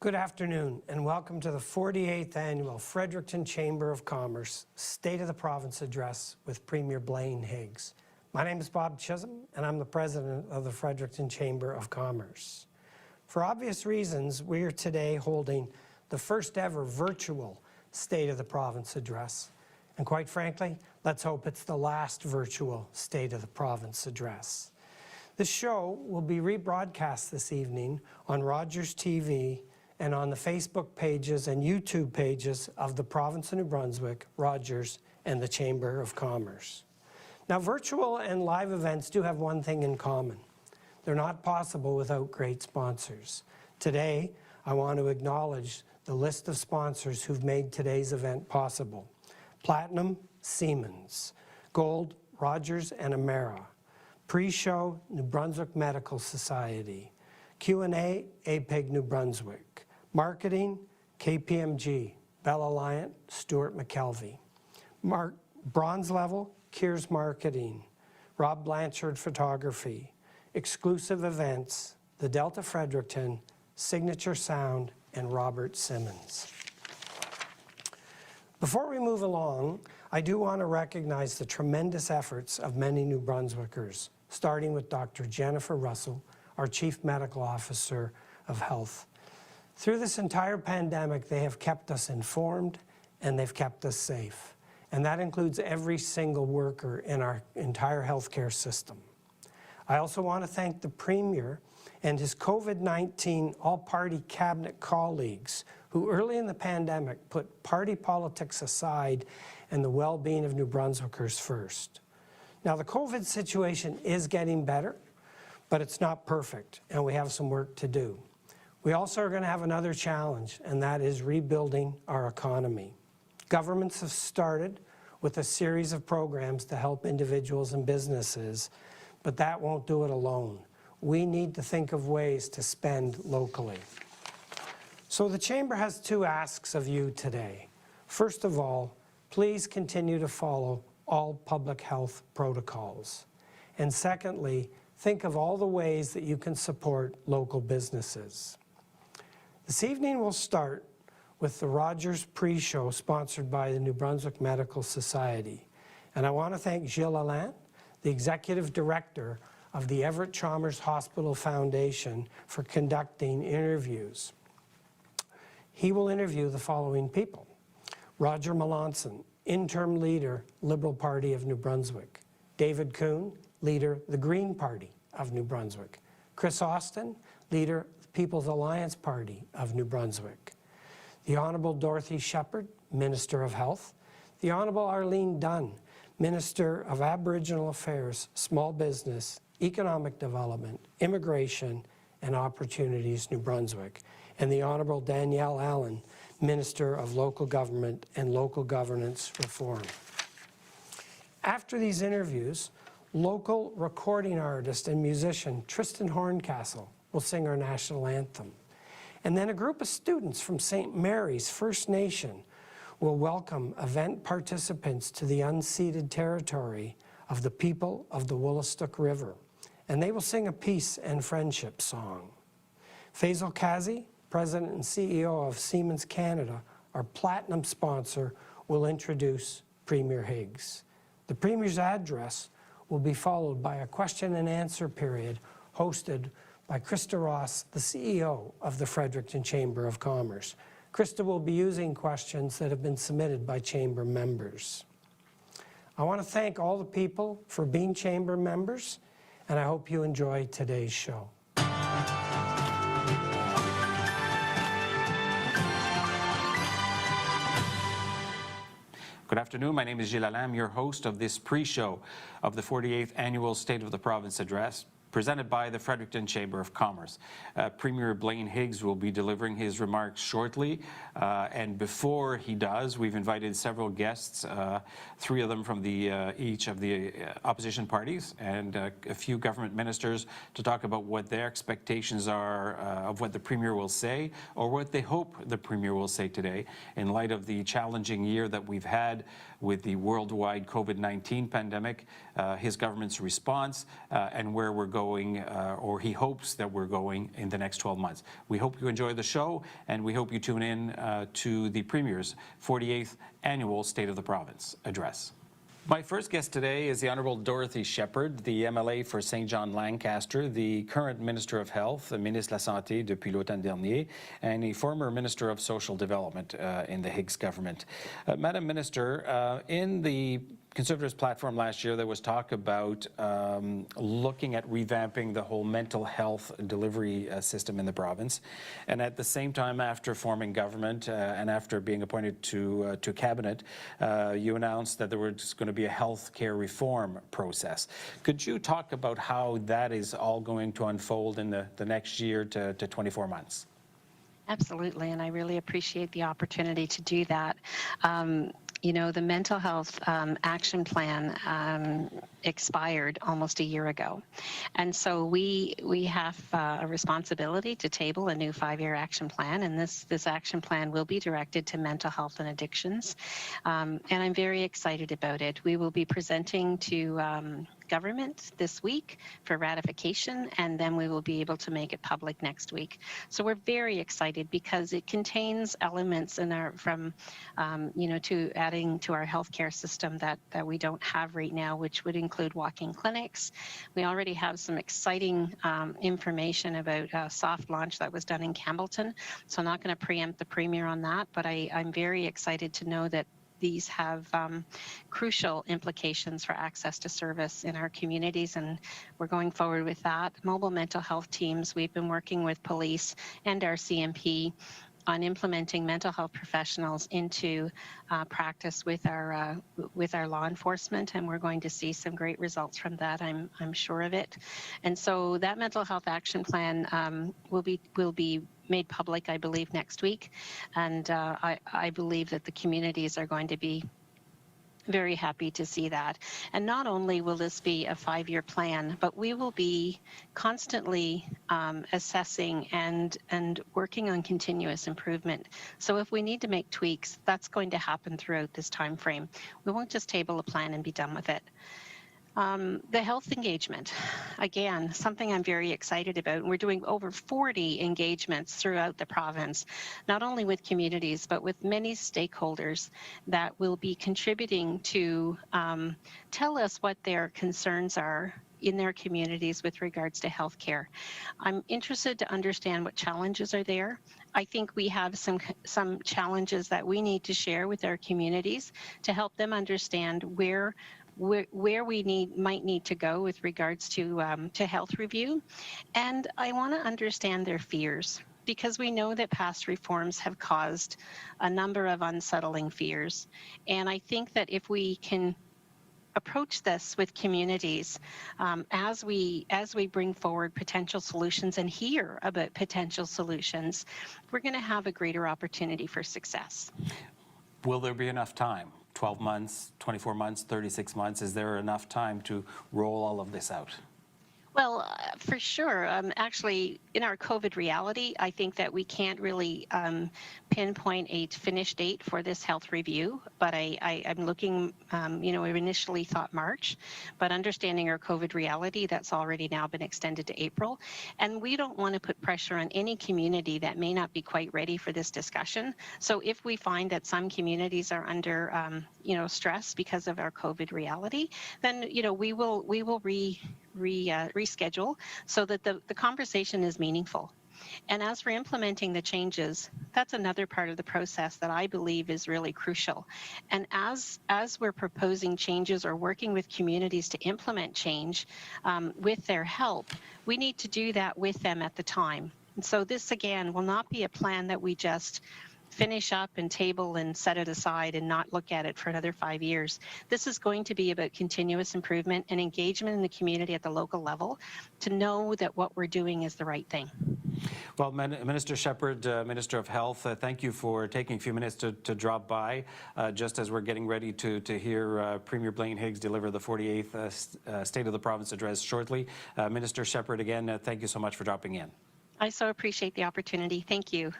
Good afternoon and welcome to the 48th Annual Fredericton Chamber of Commerce State of the Province Address with Premier Blaine Higgs. My name is Bob Chisholm and I'm the President of the Fredericton Chamber of Commerce. For obvious reasons, we are today holding the first ever virtual State of the Province Address. And quite frankly, let's hope it's the last virtual State of the Province Address. This show will be rebroadcast this evening on Rogers TV and on the Facebook pages and YouTube pages of the Province of New Brunswick, Rogers, and the Chamber of Commerce. Now, virtual and live events do have one thing in common. They're not possible without great sponsors. Today, I want to acknowledge the list of sponsors who've made today's event possible. Platinum, Siemens. Gold, Rogers and Amera. Pre-show, New Brunswick Medical Society. Q&A, APEG New Brunswick. Marketing, KPMG, Bell Alliant, Stuart McKelvey. Bronze level, Kears Marketing, Rob Blanchard Photography. Exclusive events, the Delta Fredericton, Signature Sound, and Robert Simmons. Before we move along, I do want to recognize the tremendous efforts of many New Brunswickers, starting with Dr. Jennifer Russell, our Chief Medical Officer of Health. Through this entire pandemic, they have kept us informed and they've kept us safe. And that includes every single worker in our entire healthcare system. I also want to thank the Premier and his COVID-19 all-party cabinet colleagues who early in the pandemic put party politics aside and the well-being of New Brunswickers first. Now, the COVID situation is getting better, but it's not perfect, and we have some work to do. We also are going to have another challenge, and that is rebuilding our economy. Governments have started with a series of programs to help individuals and businesses, but that won't do it alone. We need to think of ways to spend locally. So the Chamber has two asks of you today. First of all, please continue to follow all public health protocols. And secondly, think of all the ways that you can support local businesses. This evening we'll start with the Rogers pre-show sponsored by the New Brunswick Medical Society. And I want to thank Gilles Alain, the Executive Director of the Everett Chalmers Hospital Foundation, for conducting interviews. He will interview the following people: Roger Melanson, Interim Leader, Liberal Party of New Brunswick; David Kuhn, Leader, the Green Party of New Brunswick; Chris Austin, Leader, People's Alliance Party of New Brunswick; the Honourable Dorothy Shepherd, Minister of Health; the Honourable Arlene Dunn, Minister of Aboriginal Affairs, Small Business, Economic Development, Immigration and Opportunities, New Brunswick; and the Honourable Danielle Allen, Minister of Local Government and Local Governance Reform. After these interviews, local recording artist and musician Tristan Horncastle will sing our national anthem. And then a group of students from St. Mary's First Nation will welcome event participants to the unceded territory of the people of the Woolastook River. And they will sing a peace and friendship song. Faisal Kazi, President and CEO of Siemens Canada, our platinum sponsor, will introduce Premier Higgs. The Premier's address will be followed by a question and answer period hosted by Krista Ross, the CEO of the Fredericton Chamber of Commerce. Krista will be using questions that have been submitted by Chamber members. I want to thank all the people for being Chamber members, and I hope you enjoy today's show. Good afternoon. My name is Gilles Alain, your host of this pre-show of the 48th Annual State of the Province Address, presented by the Fredericton Chamber of Commerce. Premier Blaine Higgs will be delivering his remarks shortly, and before he does, we've invited several guests, three of them from each of the opposition parties, and a few government ministers to talk about what their expectations are of what the Premier will say, or what they hope the Premier will say today, in light of the challenging year that we've had with the worldwide COVID-19 pandemic, his government's response, and where we're going going, or he hopes that we're going in the next 12 months. We hope you enjoy the show, and we hope you tune in to the Premier's 48th Annual State of the Province address. My first guest today is the Honourable Dorothy Shepherd, the MLA for St. John Lancaster, the current Minister of Health, Ministre de la Santé depuis l'automne dernier, and a former Minister of Social Development in the Higgs government. Madam Minister, in the Conservatives' platform last year, there was talk about looking at revamping the whole mental health delivery system in the province. And at the same time, after forming government and after being appointed to cabinet, you announced that there was going to be a health care reform process. Could you talk about how that is all going to unfold in the next year to 24 months? Absolutely, and I really appreciate the opportunity to do that. You know, the mental health action plan expired almost a year ago. And so we have a responsibility to table a new 5-year action plan, and this action plan will be directed to mental health and addictions. And I'm very excited about it. We will be presenting to government this week for ratification, and then we will be able to make it public next week. So we're very excited because it contains elements in our to adding to our healthcare system that we don't have right now, which would include walk-in clinics. We already have some exciting information about a soft launch that was done in Campbellton. So I'm not going to preempt the Premier on that, but I'm very excited to know that these have crucial implications for access to service in our communities, and we're going forward with that. Mobile mental health teams, we've been working with police and our CMP on implementing mental health professionals into practice with our law enforcement, and we're going to see some great results from that. I'm sure of it. And so that mental health action plan will be made public, I believe, next week, and I believe that the communities are going to be very happy to see that. And not only will this be a 5-year plan, but we will be constantly assessing and working on continuous improvement. So if we need to make tweaks, that's going to happen throughout this time frame. We won't just table a plan and be done with it. The health engagement, again, something I'm very excited about. We're doing over 40 engagements throughout the province, not only with communities, but with many stakeholders that will be contributing to tell us what their concerns are in their communities with regards to healthcare. I'm interested to understand what challenges are there. I think we have some challenges that we need to share with our communities to help them understand where we might need to go with regards to health review. And I want to understand their fears, because we know that past reforms have caused a number of unsettling fears. And I think that if we can approach this with communities as we bring forward potential solutions and hear about potential solutions, we're going to have a greater opportunity for success. Will there be enough time? 12 months, 24 months, 36 months? Is there enough time to roll all of this out? Well, for sure. Actually, in our COVID reality, I think that we can't really pinpoint a finish date for this health review, but I'm looking, we initially thought March, but understanding our COVID reality, that's already now been extended to April. And we don't want to put pressure on any community that may not be quite ready for this discussion. So if we find that some communities are under, stress because of our COVID reality, then, we will reschedule so that the conversation is meaningful. And as for implementing the changes, that's another part of the process that I believe is really crucial. And as we're proposing changes or working with communities to implement change with their help, we need to do that with them at the time. And so this, again, will not be a plan that we just finish up and table and set it aside and not look at it for another 5 years. This is going to be about continuous improvement and engagement in the community at the local level to know that what we're doing is the right thing. Well, Minister Shepherd, Minister of Health, thank you for taking a few minutes to drop by just as we're getting ready to hear Premier Blaine Higgs deliver the 48th State of the Province address shortly. Minister Shepherd, again, thank you so much for dropping in. I so appreciate the opportunity. Thank you.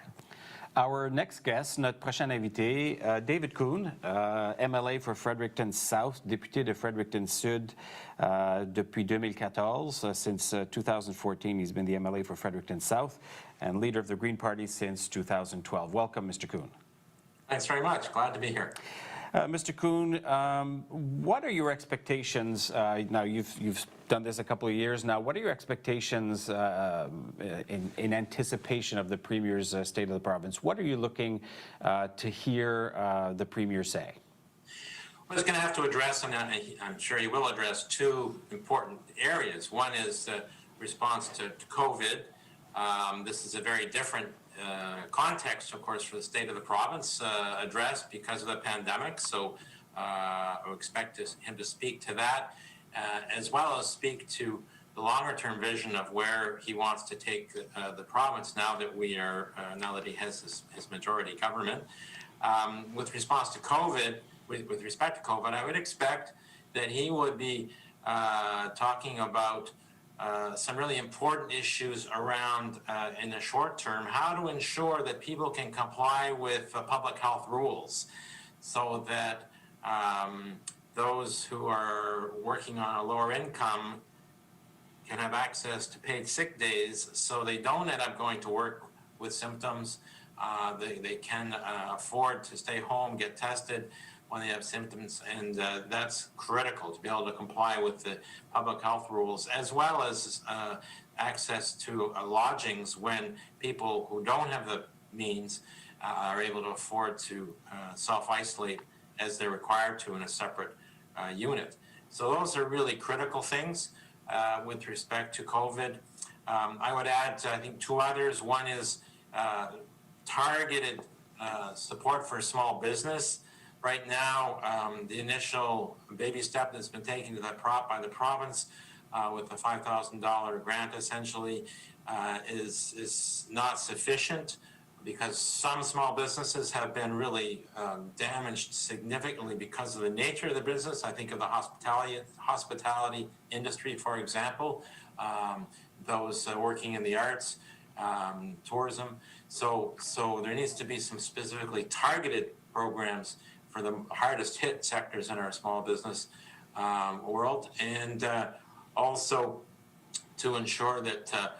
Our next guest, notre prochain invité, David Kuhn, MLA for Fredericton South, député de Fredericton Sud depuis 2014. Since 2014, he's been the MLA for Fredericton South and leader of the Green Party since 2012. Welcome, Mr. Kuhn. Thanks very much. Glad to be here. Mr. Kuhn, what are your expectations? Now, you've done this a couple of years now. What are your expectations in anticipation of the Premier's State of the Province? What are you looking to hear the Premier say? Well, he's going to have to address, and I'm sure he will address, two important areas. One is the response to COVID. This is a very different context, of course, for the state of the province addressed because of the pandemic. So I expect him to speak to that, as well as speak to the longer-term vision of where he wants to take the province now that now that he has his majority government. With response to COVID, with respect to COVID, I would expect that he would be talking about some really important issues around, in the short term, how to ensure that people can comply with public health rules so that those who are working on a lower income can have access to paid sick days so they don't end up going to work with symptoms. They can afford to stay home, get tested when they have symptoms, and that's critical to be able to comply with the public health rules, as well as access to lodgings when people who don't have the means are able to afford to self-isolate as they're required to in a separate unit. So those are really critical things with respect to COVID. I would add, I think, two others. One is targeted support for small business. Right now, the initial baby step that's been taken to by the province with the $5,000 grant essentially is not sufficient because some small businesses have been really damaged significantly because of the nature of the business. I think of the hospitality industry, for example, those working in the arts, tourism. So there needs to be some specifically targeted programs for the hardest hit sectors in our small business world, and also to ensure that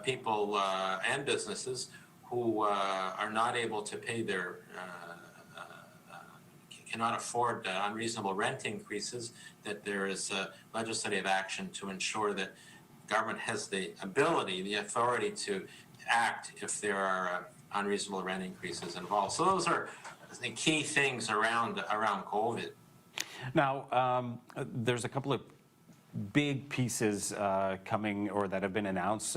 people and businesses who are not able to pay their, cannot afford unreasonable rent increases, that there is legislative action to ensure that government has the ability, the authority to act if there are unreasonable rent increases involved. So those are the key things around COVID. Now, there's a couple of big pieces coming or that have been announced,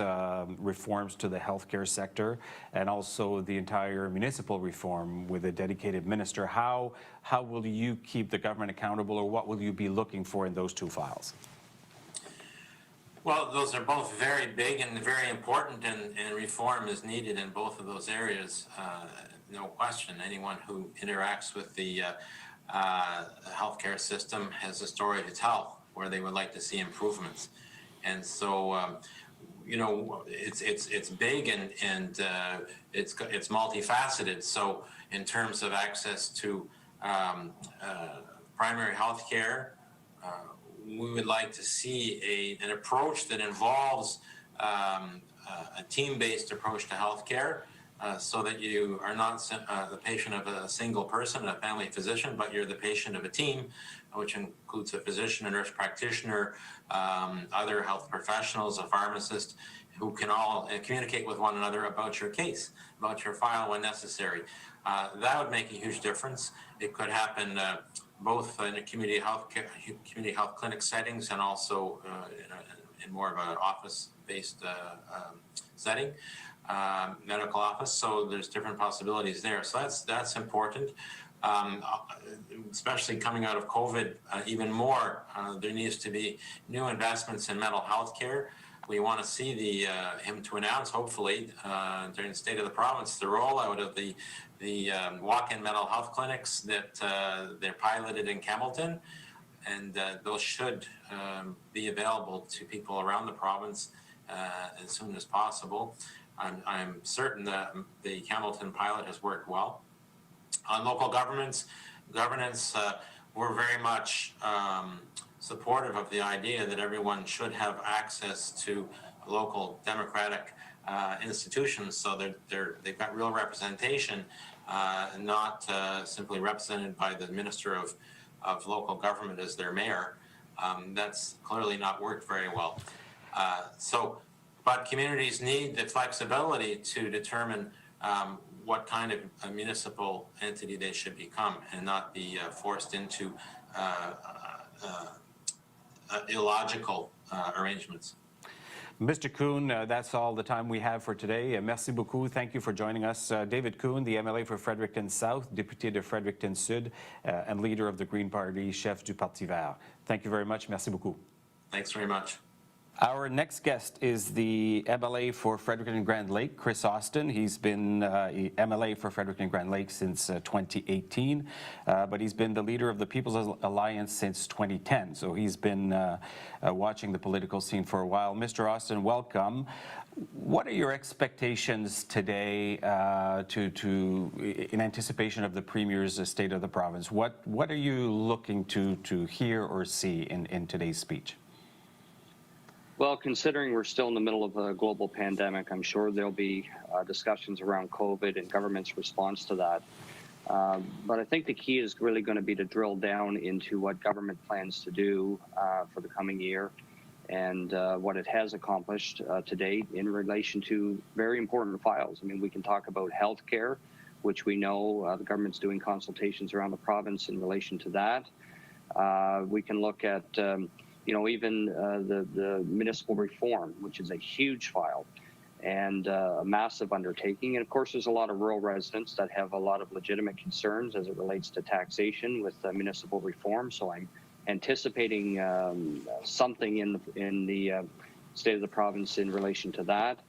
reforms to the healthcare sector and also the entire municipal reform with a dedicated minister. How will you keep the government accountable, or what will you be looking for in those two files? Well, those are both very big and very important, and reform is needed in both of those areas. No question. Anyone who interacts with the healthcare system has a story to tell where they would like to see improvements. And so, you know, it's big and it's multifaceted. So in terms of access to primary health care, we would like to see an approach that involves a team-based approach to healthcare, so that you are not the patient of a single person, a family physician, but you're the patient of a team, which includes a physician, a nurse practitioner, other health professionals, a pharmacist, who can all communicate with one another about your case, about your file when necessary. That would make a huge difference. It could happen both in a community health clinic settings and also in more of an office-based setting. Medical office, so there's different possibilities there. So that's important, especially coming out of COVID. Even more, there needs to be new investments in mental health care. We want to see him to announce, hopefully, during the State of the Province, the rollout of the walk-in mental health clinics that they're piloted in Campbellton, and those should be available to people around the province as soon as possible. I'm certain that the Hamilton pilot has worked well. On local governance, we're very much supportive of the idea that everyone should have access to local democratic institutions, so they've got real representation, not simply represented by the Minister of Local Government as their mayor. That's clearly not worked very well. But communities need the flexibility to determine what kind of a municipal entity they should become, and not be forced into illogical arrangements. Mr. Kuhn, that's all the time we have for today. Merci beaucoup. Thank you for joining us. David Kuhn, the MLA for Fredericton South, député de Fredericton Sud, and leader of the Green Party, chef du Parti Vert. Thank you very much. Merci beaucoup. Thanks very much. Our next guest is the MLA for Fredericton and Grand Lake, Chris Austin. He's been MLA for Fredericton and Grand Lake since 2018, but he's been the leader of the People's Alliance since 2010. So he's been watching the political scene for a while. Mr. Austin, welcome. What are your expectations today in anticipation of the Premier's State of the Province? What are you looking to hear or see in today's speech? Well, considering we're still in the middle of a global pandemic, I'm sure there'll be discussions around COVID and government's response to that. But I think the key is really going to be to drill down into what government plans to do for the coming year, and what it has accomplished to date in relation to very important files. I mean, we can talk about healthcare, which we know the government's doing consultations around the province in relation to that. We can look at even the municipal reform, which is a huge file and a massive undertaking. And of course, there's a lot of rural residents that have a lot of legitimate concerns as it relates to taxation with municipal reform. So I'm anticipating something in the State of the Province in relation to that.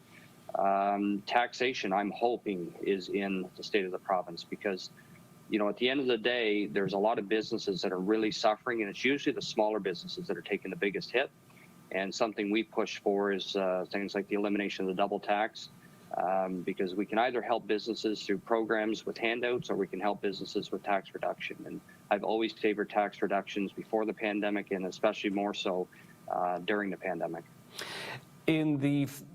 Taxation, I'm hoping, is in the State of the Province, because at the end of the day, there's a lot of businesses that are really suffering, and it's usually the smaller businesses that are taking the biggest hit. And something we push for is things like the elimination of the double tax, because we can either help businesses through programs with handouts, or we can help businesses with tax reduction. And I've always favored tax reductions before the pandemic, and especially more so during the pandemic. In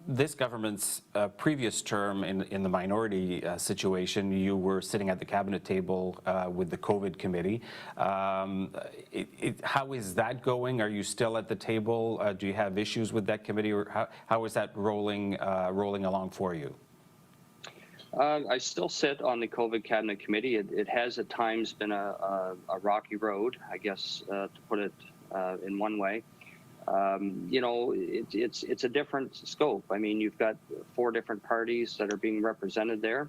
this government's previous term, in the minority situation, you were sitting at the cabinet table with the COVID committee. How is that going? Are you still at the table? Do you have issues with that committee, or how is that rolling along for you? I still sit on the COVID cabinet committee. It has at times been a rocky road, I guess, to put it in one way. It's a different scope. I mean, you've got 4 different parties that are being represented there.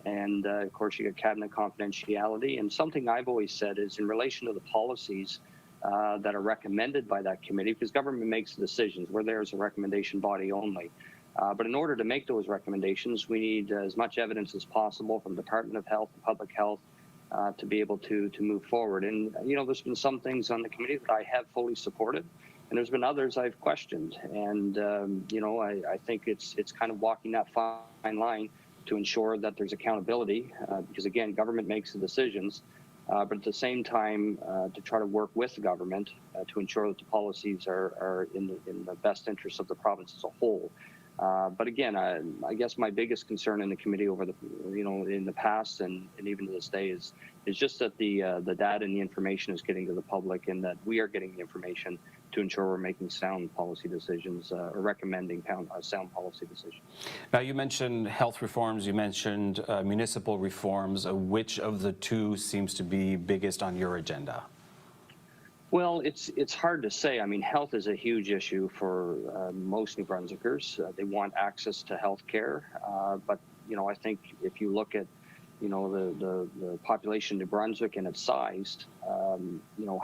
And of course, you got cabinet confidentiality. And something I've always said is in relation to the policies that are recommended by that committee, because government makes the decisions. We're there as a recommendation body only. But in order to make those recommendations, we need as much evidence as possible from the Department of Health and Public Health to be able to move forward. And, there's been some things on the committee that I have fully supported. And there's been others I've questioned, and I think it's kind of walking that fine line to ensure that there's accountability, because again, government makes the decisions, but at the same time to try to work with the government to ensure that the policies are in the best interest of the province as a whole. But again, I guess my biggest concern in the committee over in the past and even to this day is just that the data and the information is getting to the public, and that we are getting the information to ensure we're making sound policy decisions or recommending sound policy decisions. Now, you mentioned health reforms, you mentioned municipal reforms. Which of the two seems to be biggest on your agenda? Well, it's hard to say. I mean, health is a huge issue for most New Brunswickers. They want access to health care, but I think if you look at the population of New Brunswick and its size,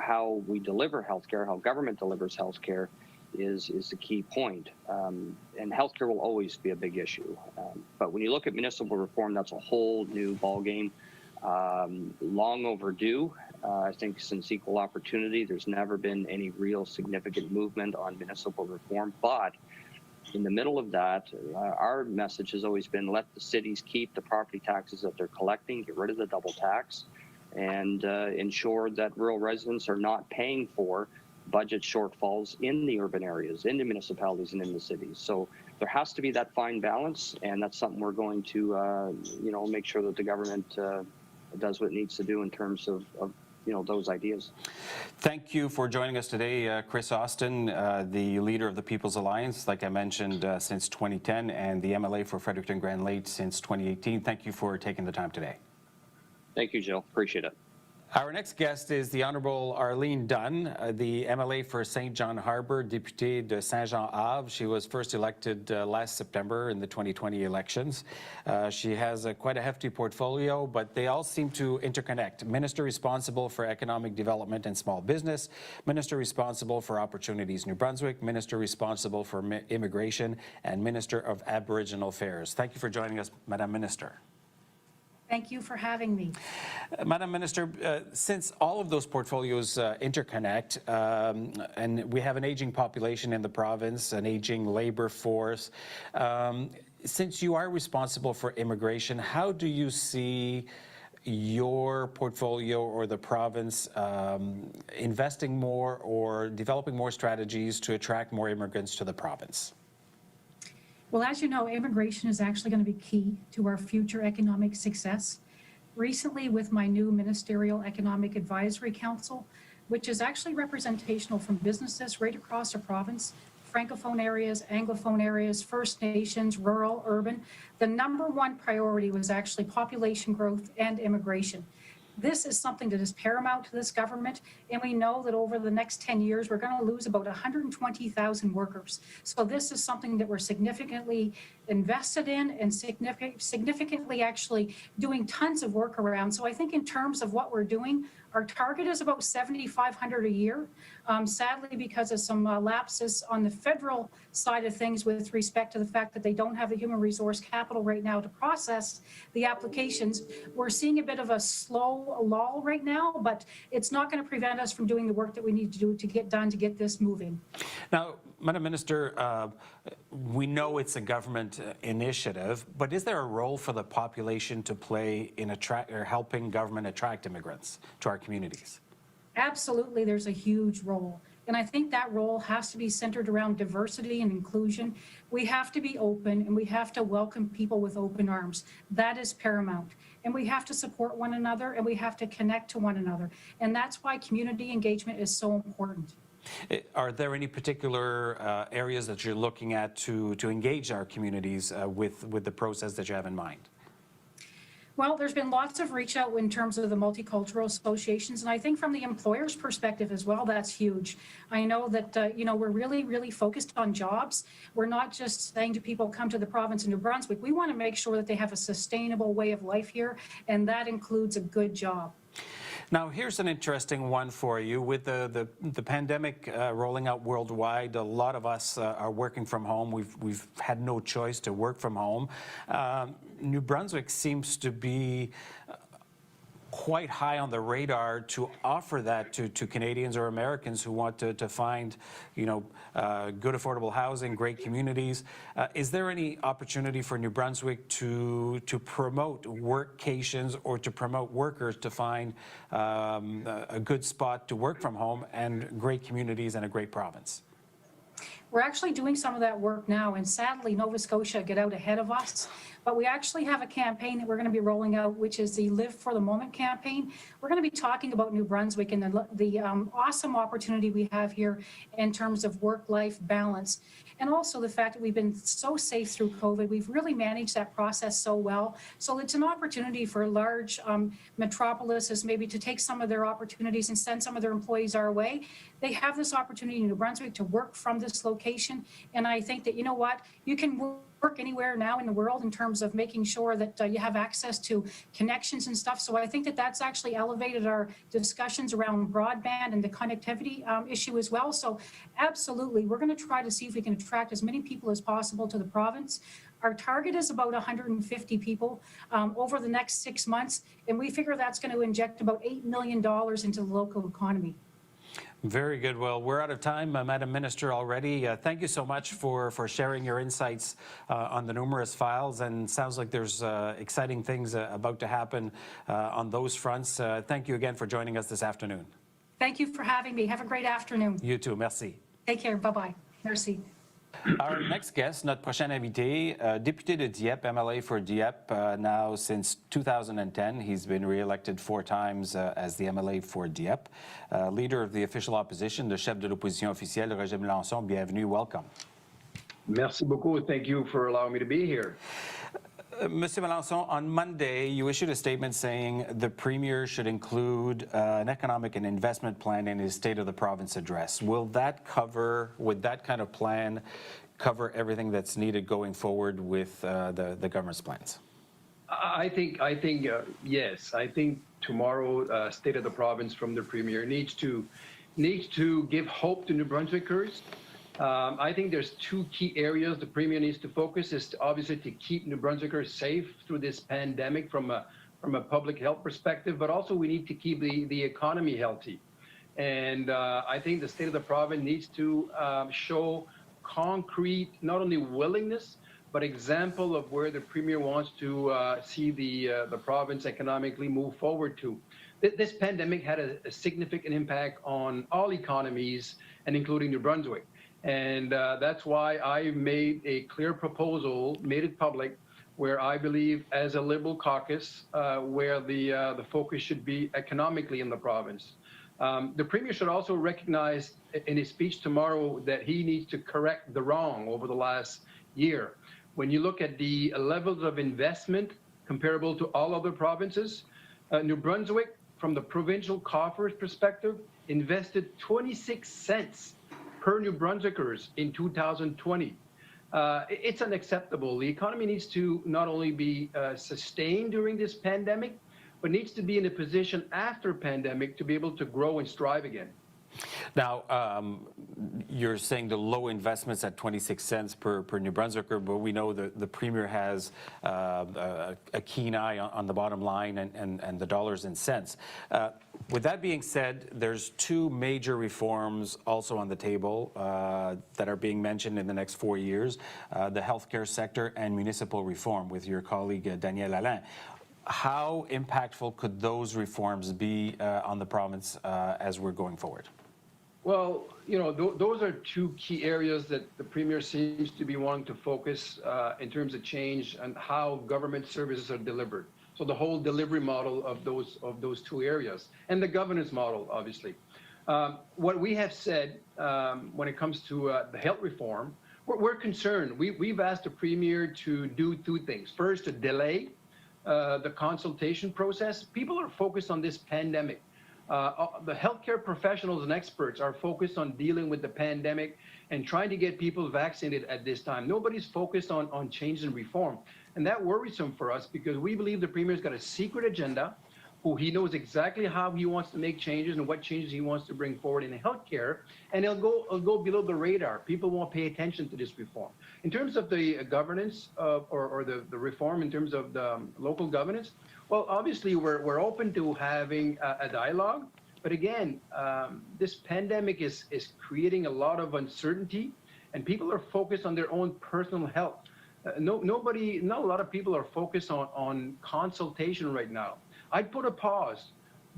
how we deliver healthcare, how government delivers healthcare, is the key point. And healthcare will always be a big issue. But when you look at municipal reform, that's a whole new ballgame. Long overdue. I think since equal opportunity, there's never been any real significant movement on municipal reform. But in the middle of that, our message has always been let the cities keep the property taxes that they're collecting, get rid of the double tax, and ensure that rural residents are not paying for budget shortfalls in the urban areas, in the municipalities, and in the cities. So there has to be that fine balance, and that's something we're going to, make sure that the government does what it needs to do in terms of those ideas. Thank you for joining us today, Chris Austin, the leader of the People's Alliance, like I mentioned, since 2010, and the MLA for Fredericton Grand Lakes since 2018. Thank you for taking the time today. Thank you, Jill. Appreciate it. Our next guest is the Honourable Arlene Dunn, the MLA for St. John Harbour, Députée de Saint-Jean-Havre. She was first elected last September in the 2020 elections. She has quite a hefty portfolio, but they all seem to interconnect. Minister responsible for economic development and small business, Minister responsible for Opportunities New Brunswick, Minister responsible for immigration, and Minister of Aboriginal Affairs. Thank you for joining us, Madam Minister. Thank you for having me. Madam Minister, since all of those portfolios interconnect, and we have an aging population in the province, an aging labor force, since you are responsible for immigration, how do you see your portfolio or the province investing more or developing more strategies to attract more immigrants to the province? Well, as you know, immigration is actually going to be key to our future economic success. Recently, with my new Ministerial Economic Advisory Council, which is actually representational from businesses right across the province, Francophone areas, Anglophone areas, First Nations, rural, urban, the #1 priority was actually population growth and immigration. This is something that is paramount to this government, and we know that over the next 10 years, we're going to lose about 120,000 workers. So this is something that we're significantly invested in and significantly actually doing tons of work around. So I think in terms of what we're doing, our target is about 7,500 a year. Sadly, because of some lapses on the federal side of things with respect to the fact that they don't have the human resource capital right now to process the applications, we're seeing a bit of a slow lull right now, but it's not going to prevent us from doing the work that we need to do to get done to get this moving. Now, Madam Minister, we know it's a government initiative, but is there a role for the population to play in helping government attract immigrants to our communities? Absolutely, there's a huge role. And I think that role has to be centered around diversity and inclusion. We have to be open and we have to welcome people with open arms. That is paramount. And we have to support one another and we have to connect to one another. And that's why community engagement is so important. Are there any particular areas that you're looking at to engage our communities with the process that you have in mind? Well, there's been lots of reach out in terms of the multicultural associations, and I think from the employer's perspective as well, that's huge. I know that, we're really focused on jobs. We're not just saying to people, come to the province of New Brunswick. We want to make sure that they have a sustainable way of life here, and that includes a good job. Now, here's an interesting one for you. With the pandemic rolling out worldwide, a lot of us are working from home. We've had no choice to work from home. New Brunswick seems to be quite high on the radar to offer that to Canadians or Americans who want to find, good affordable housing, great communities. Is there any opportunity for New Brunswick to promote workcations or to promote workers to find a good spot to work from home and great communities and a great province? We're actually doing some of that work now, and sadly, Nova Scotia got out ahead of us. But we actually have a campaign that we're going to be rolling out, which is the Live for the Moment campaign. We're going to be talking about New Brunswick and the awesome opportunity we have here in terms of work-life balance. And also the fact that we've been so safe through COVID. We've really managed that process so well. So it's an opportunity for large metropolises maybe to take some of their opportunities and send some of their employees our way. They have this opportunity in New Brunswick to work from this location. And I think that, you can work anywhere now in the world in terms of making sure that you have access to connections and stuff. So I think that that's actually elevated our discussions around broadband and the connectivity issue as well. So absolutely, we're going to try to see if we can attract as many people as possible to the province. Our target is about 150 people over the next 6 months, and we figure that's going to inject about $8 million into the local economy. Very good. Well, we're out of time, Madam Minister, already. Thank you so much for sharing your insights on the numerous files, and sounds like there's exciting things about to happen on those fronts. Thank you again for joining us this afternoon. Thank you for having me. Have a great afternoon. You too. Merci. Take care. Bye-bye. Merci. Our next guest, notre prochain invité, député de Dieppe, MLA for Dieppe, now since 2010. He's been re-elected 4 times as the MLA for Dieppe. Leader of the official opposition, le chef de l'opposition officielle, Roger Melançon. Bienvenue, welcome. Merci beaucoup. Thank you for allowing me to be here. Monsieur Melançon, on Monday, you issued a statement saying the Premier should include an economic and investment plan in his State of the Province address. Would that kind of plan cover everything that's needed going forward with the government's plans? I think yes. I think tomorrow, State of the Province from the Premier needs to give hope to New Brunswickers. I think there's 2 key areas the Premier needs to focus is obviously to keep New Brunswickers safe through this pandemic from a public health perspective, but also we need to keep the economy healthy. And I think the State of the Province needs to show concrete, not only willingness, but example of where the Premier wants to see the province economically move forward to. This pandemic had a significant impact on all economies, and including New Brunswick. And that's why I made a clear proposal, made it public, where I believe as a Liberal caucus, where the focus should be economically in the province. The Premier should also recognize in his speech tomorrow that he needs to correct the wrong over the last year. When you look at the levels of investment comparable to all other provinces, New Brunswick, from the provincial coffers perspective, invested 26 cents per New Brunswickers in 2020. It's unacceptable. The economy needs to not only be sustained during this pandemic, but needs to be in a position after pandemic to be able to grow and strive again. Now, you're saying the low investments at 26 cents per New Brunswicker, but we know that the Premier has a keen eye on the bottom line and the dollars and cents. With that being said, there's 2 major reforms also on the table that are being mentioned in the next 4 years, the healthcare sector and municipal reform with your colleague Daniel Alain. How impactful could those reforms be on the province as we're going forward? Well, you know, those are 2 key areas that the Premier seems to be wanting to focus in terms of change and how government services are delivered. So the whole delivery model of those 2 areas and the governance model, obviously. What we have said when it comes to the health reform, we're concerned. We've asked the Premier to do 2 things. First, to delay the consultation process. People are focused on this pandemic. The healthcare professionals and experts are focused on dealing with the pandemic and trying to get people vaccinated at this time. Nobody's focused on change and reform. And that worrisome for us because we believe the Premier's got a secret agenda, who he knows exactly how he wants to make changes and what changes he wants to bring forward in healthcare, and it'll go below the radar. People won't pay attention to this reform. In terms of the governance or the reform in terms of the local governance, well, obviously we're open to having a dialogue, but again, this pandemic is creating a lot of uncertainty, and people are focused on their own personal health. Not a lot of people are focused on consultation right now. I'd put a pause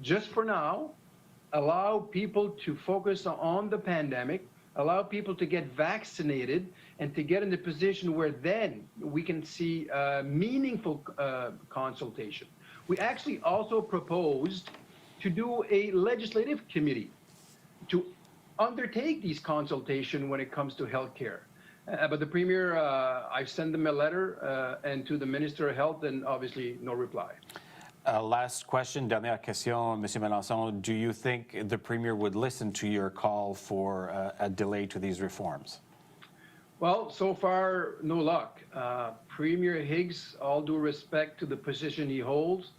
just for now, allow people to focus on the pandemic, allow people to get vaccinated and to get in the position where then we can see meaningful consultation. We actually also proposed to do a legislative committee to undertake these consultation when it comes to healthcare. But the Premier, I've sent them a letter and to the Minister of Health, and obviously no reply. Last question, dernière question, Monsieur Melançon. Do you think the Premier would listen to your call for a delay to these reforms? Well, so far, no luck. Premier Higgs, all due respect to the position he holds,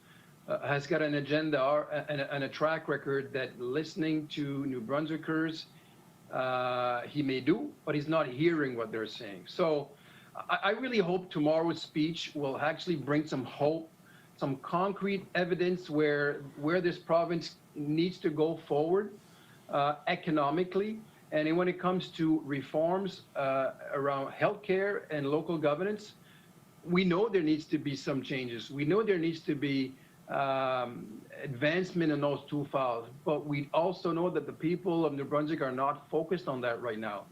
has got an agenda and a track record that listening to New Brunswickers, he may do, but he's not hearing what they're saying. So I really hope tomorrow's speech will actually bring some hope, some concrete evidence where this province needs to go forward. economically. And when it comes to reforms around healthcare and local governance, we know there needs to be some changes. We know there needs to be advancement in those two files, but we also know that the people of New Brunswick are not focused on that right now.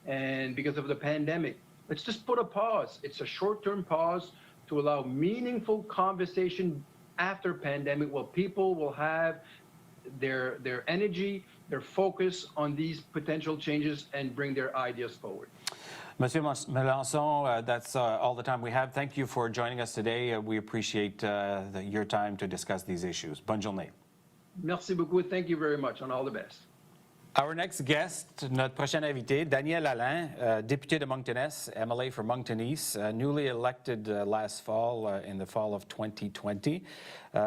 And because of the pandemic, let's just put a pause. It's a short-term pause to allow meaningful conversation after pandemic, where people will have their energy, their focus on these potential changes and bring their ideas forward. Monsieur Melançon, that's all the time we have. Thank you for joining us today. We appreciate your time to discuss these issues. Bonne journée. Merci beaucoup. Thank you very much, and all the best. Our next guest, notre prochain invité, Daniel Alain, député de Moncton-Est, MLA for Moncton East, newly elected last fall, in the fall of 2020,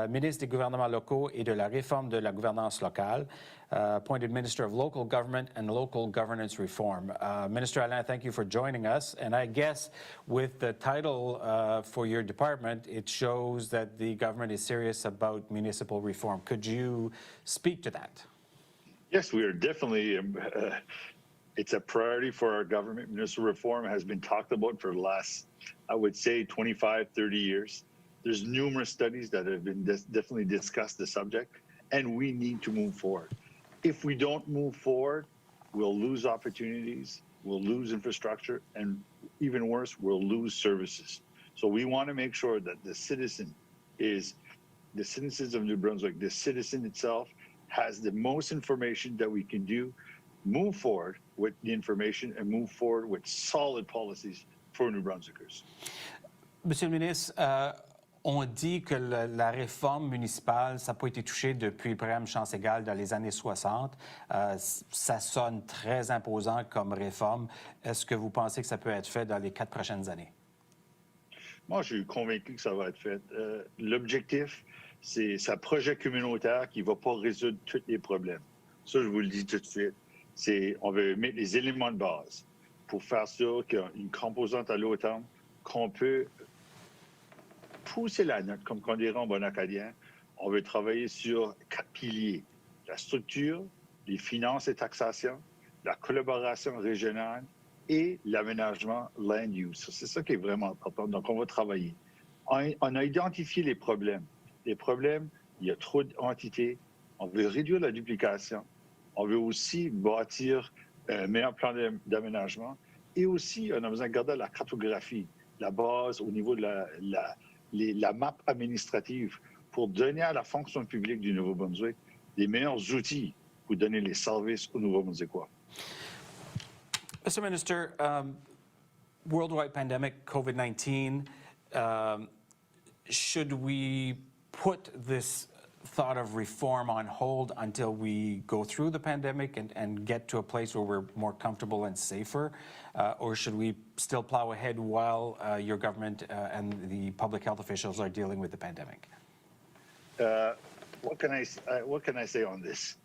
ministre des gouvernements locaux et de la réforme de la gouvernance locale, appointed Minister of Local Government and Local Governance Reform. Minister Alain, thank you for joining us. And I guess with the title for your department, it shows that the government is serious about municipal reform. Could you speak to that? Yes, we are definitely, it's a priority for our government. Municipal reform has been talked about for the last, I would say, 25, 30 years. There's numerous studies that have been definitely discussed the subject, and we need to move forward. If we don't move forward, we'll lose opportunities, we'll lose infrastructure, and even worse, we'll lose services. So we want to make sure that the citizens of New Brunswick, the citizen itself, has the most information that we can do, move forward with the information and move forward with solid policies for New Brunswickers. Monsieur le ministre, on dit que la réforme municipale, ça n'a pas été touché depuis le programme Chance égale dans les années 60. Ça sonne très imposant comme réforme. Est-ce que vous pensez que ça peut être fait dans les 4 prochaines années? Moi, je suis convaincu que ça va être fait. L'objectif, c'est un projet communautaire qui ne va pas résoudre tous les problèmes. Ça, je vous le dis tout de suite. On veut mettre les éléments de base pour faire sûr qu'il y a une composante à l'automne qu'on peut pousser la note, comme on dirait en bon acadien. On veut travailler sur 4 piliers. La structure, les finances et taxation, la collaboration régionale et l'aménagement land use. C'est ça qui est vraiment important. Donc, on va travailler. On a identifié les problèmes. Les problèmes, il y a trop d'entités. On veut réduire la duplication. On veut aussi bâtir un meilleur plan d'aménagement. Et aussi, on a besoin de garder la cartographie, la base au niveau de la map administrative pour donner à la fonction publique du Nouveau-Brunswick les meilleurs outils pour donner les services aux Nouveau-Brunswickois. Mr. Minister, worldwide pandemic, COVID-19, should we put this thought of reform on hold until we go through the pandemic and get to a place where we're more comfortable and safer? Or should we still plow ahead while your government and the public health officials are dealing with the pandemic? What can I say on this?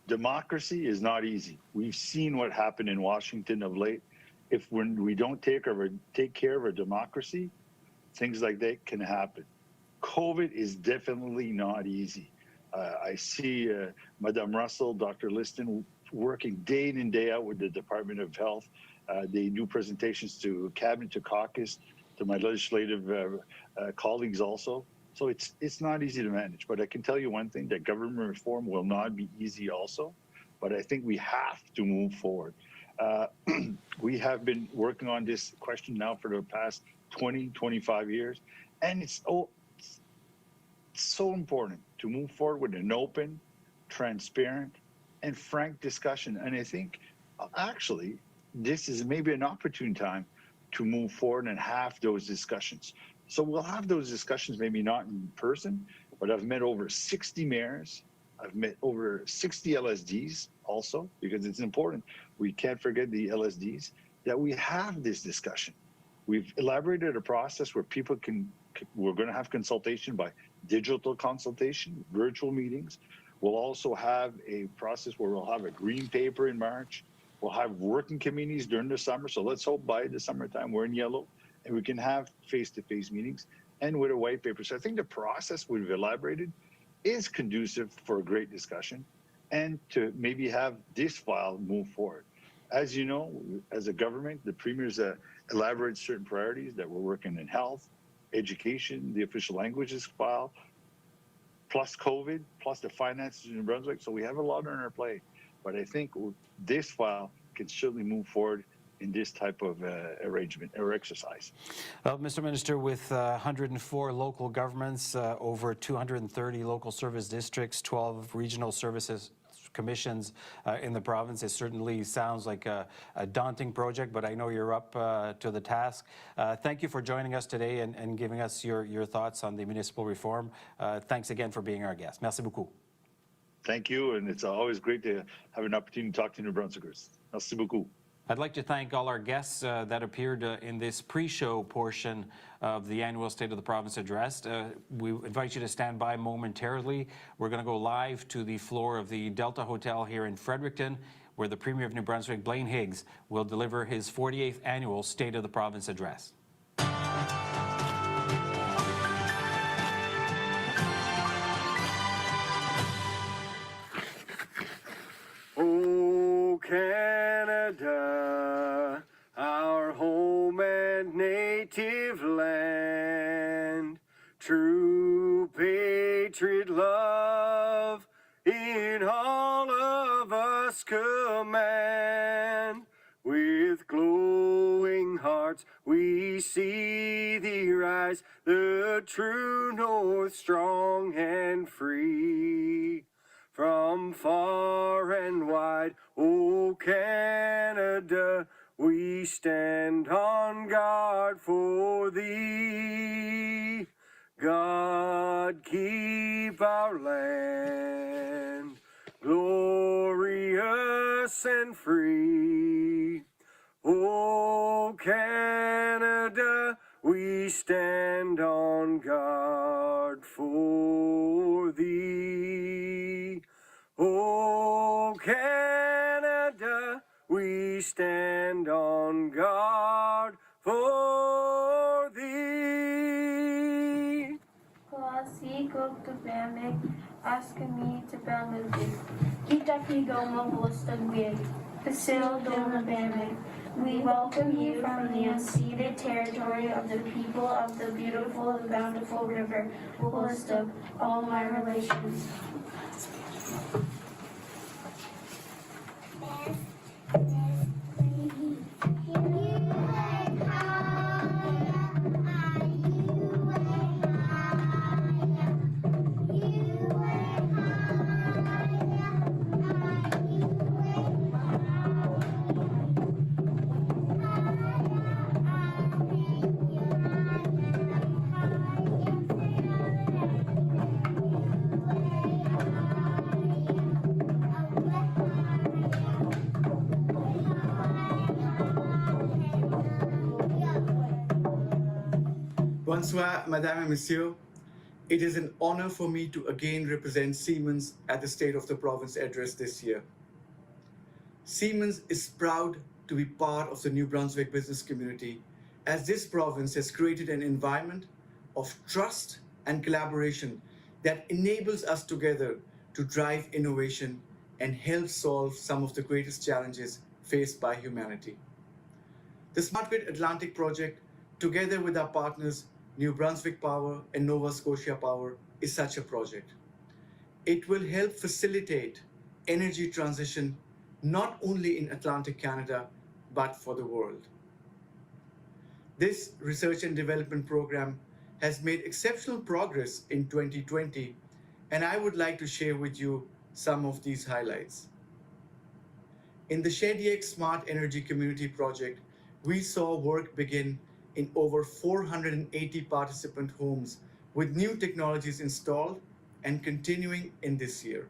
Democracy is not easy. We've seen what happened in Washington of late. If we don't take care of our democracy, things like that can happen. COVID is definitely not easy. I see Madame Russell, Dr. Liston working day in and day out with the Department of Health. They do presentations to Cabinet, to caucus, to my legislative colleagues also. So it's not easy to manage. But I can tell you one thing, that government reform will not be easy also. But I think we have to move forward. We have been working on this question now for the past 20, 25 years. And it's so important to move forward with an open, transparent, and frank discussion. And I think, actually, this is maybe an opportune time to move forward and have those discussions. So we'll have those discussions, maybe not in person, but I've met over 60 mayors. I've met over 60 LSDs also, because it's important. We can't forget the LSDs, that we have this discussion. We've elaborated a process where people we're going to have consultation by digital consultation, virtual meetings. We'll also have a process where we'll have a green paper in March. We'll have working committees during the summer. So let's hope by the summertime we're in yellow and we can have face-to-face meetings and with a white paper. So I think the process we've elaborated is conducive for a great discussion. and to maybe have this file move forward. As you know, as a government, the Premier's elaborated certain priorities that we're working in health, education, the official languages file, plus COVID, plus the finances in New Brunswick. So we have a lot on our plate. But I think this file can certainly move forward in this type of arrangement or exercise. Well, Mr. Minister, with 104 local governments, over 230 local service districts, 12 regional services commissions in the province, it certainly sounds like a daunting project, but I know you're up to the task. Thank you for joining us today and giving us your thoughts on the municipal reform. Thanks again for being our guest. Merci beaucoup. Thank you, and it's always great to have an opportunity to talk to New Brunswickers. Merci beaucoup. I'd like to thank all our guests that appeared in this pre-show portion of the annual State of the Province address. We invite you to stand by momentarily. We're going to go live to the floor of the Delta Hotel here in Fredericton, where the Premier of New Brunswick, Blaine Higgs, will deliver his 48th annual State of the Province address. Oh, Canada, our home and native land, true patriot love in all of us command. With glowing hearts we see thee rise, the true north strong and free. From far and wide, O Canada, we stand on guard for thee. God keep our land glorious and free. O Canada, we stand on guard for thee. O Canada, we stand on guard for thee. Klasi Kokabamik, Askami to Bamudi, Kitaki Goma Vostagwig, Pasil Domabamik. We welcome you from the unceded territory of the people of the beautiful and bountiful river, Woolstock, all my relations. Bonsoir, Madame and Monsieur. It is an honor for me to again represent Siemens at the State of the Province address this year. Siemens is proud to be part of the New Brunswick business community, as this province has created an environment of trust and collaboration that enables us together to drive innovation and help solve some of the greatest challenges faced by humanity. The Smart Grid Atlantic project, together with our partners New Brunswick Power and Nova Scotia Power, is such a project. It will help facilitate energy transition not only in Atlantic Canada, but for the world. This research and development program has made exceptional progress in 2020, and I would like to share with you some of these highlights. In the Shediac Smart Energy Community Project, we saw work begin in over 480 participant homes with new technologies installed and continuing in this year.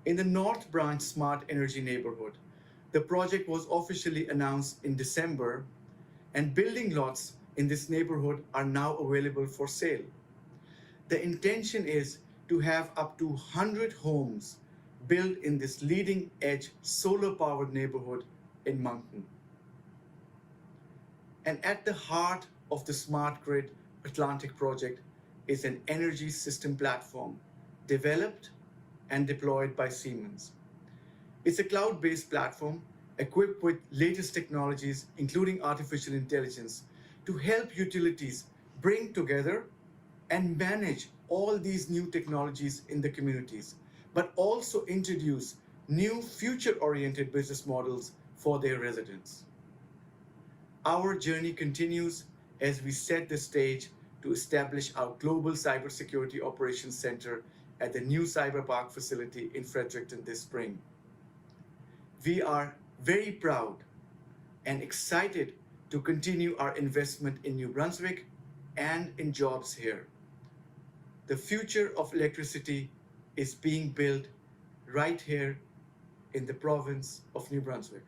In the North Branch Smart Energy Neighborhood, the project was officially announced in December, and building lots in this neighborhood are now available for sale. The intention is to have up to 100 homes built in this leading-edge solar-powered neighborhood in Moncton. And at the heart of the Smart Grid Atlantic project is an energy system platform developed and deployed by Siemens. It's a cloud-based platform equipped with latest technologies, including artificial intelligence, to help utilities bring together and manage all these new technologies in the communities, but also introduce new future-oriented business models for their residents. Our journey continues as we set the stage to establish our Global Cybersecurity Operations Center at the new Cyberpark facility in Fredericton this spring. We are very proud and excited to continue our investment in New Brunswick and in jobs here. The future of electricity is being built right here in the province of New Brunswick.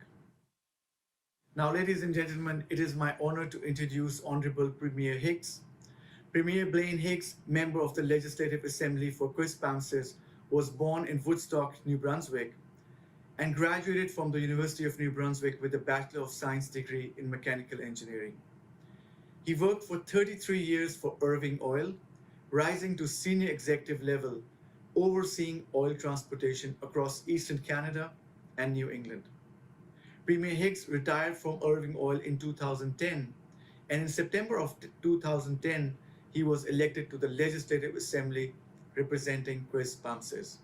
Now, ladies and gentlemen, it is my honor to introduce Honorable Premier Higgs. Premier Blaine Higgs, member of the Legislative Assembly for Quispamsis, was born in Woodstock, New Brunswick, and graduated from the University of New Brunswick with a Bachelor of Science degree in Mechanical Engineering. He worked for 33 years for Irving Oil, rising to senior executive level, overseeing oil transportation across Eastern Canada and New England. Premier Higgs retired from Irving Oil in 2010, and in September of 2010, he was elected to the Legislative Assembly representing Quispamsis.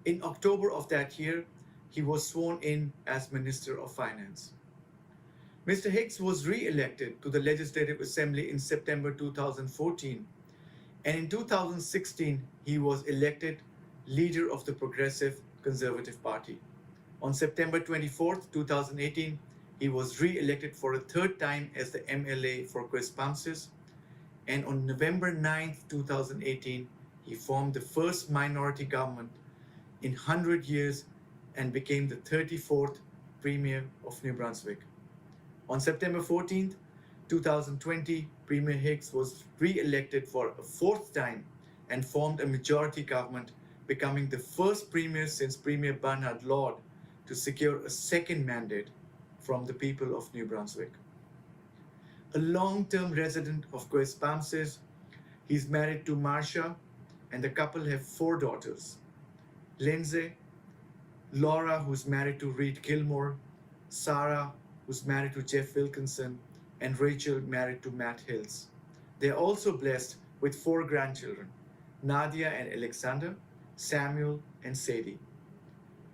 In October of that year, he was sworn in as Minister of Finance. Mr. Higgs was re-elected to the Legislative Assembly in September 2014, and in 2016, he was elected leader of the Progressive Conservative Party. On September 24, 2018, he was re-elected for a third time as the MLA for Quispamsis, and on November 9, 2018, he formed the first minority government in 100 years and became the 34th Premier of New Brunswick. On September 14, 2020, Premier Higgs was re-elected for a fourth time and formed a majority government, becoming the first Premier since Premier Bernard Lord to secure a second mandate from the people of New Brunswick. A long-term resident of Quispamsis, he's married to Marcia, and the couple have 4 daughters: Lindsay, Laura, who's married to Reed Gilmore, Sarah, who's married to Jeff Wilkinson, and Rachel, married to Matt Hills. They are also blessed with 4 grandchildren: Nadia and Alexander, Samuel, and Sadie.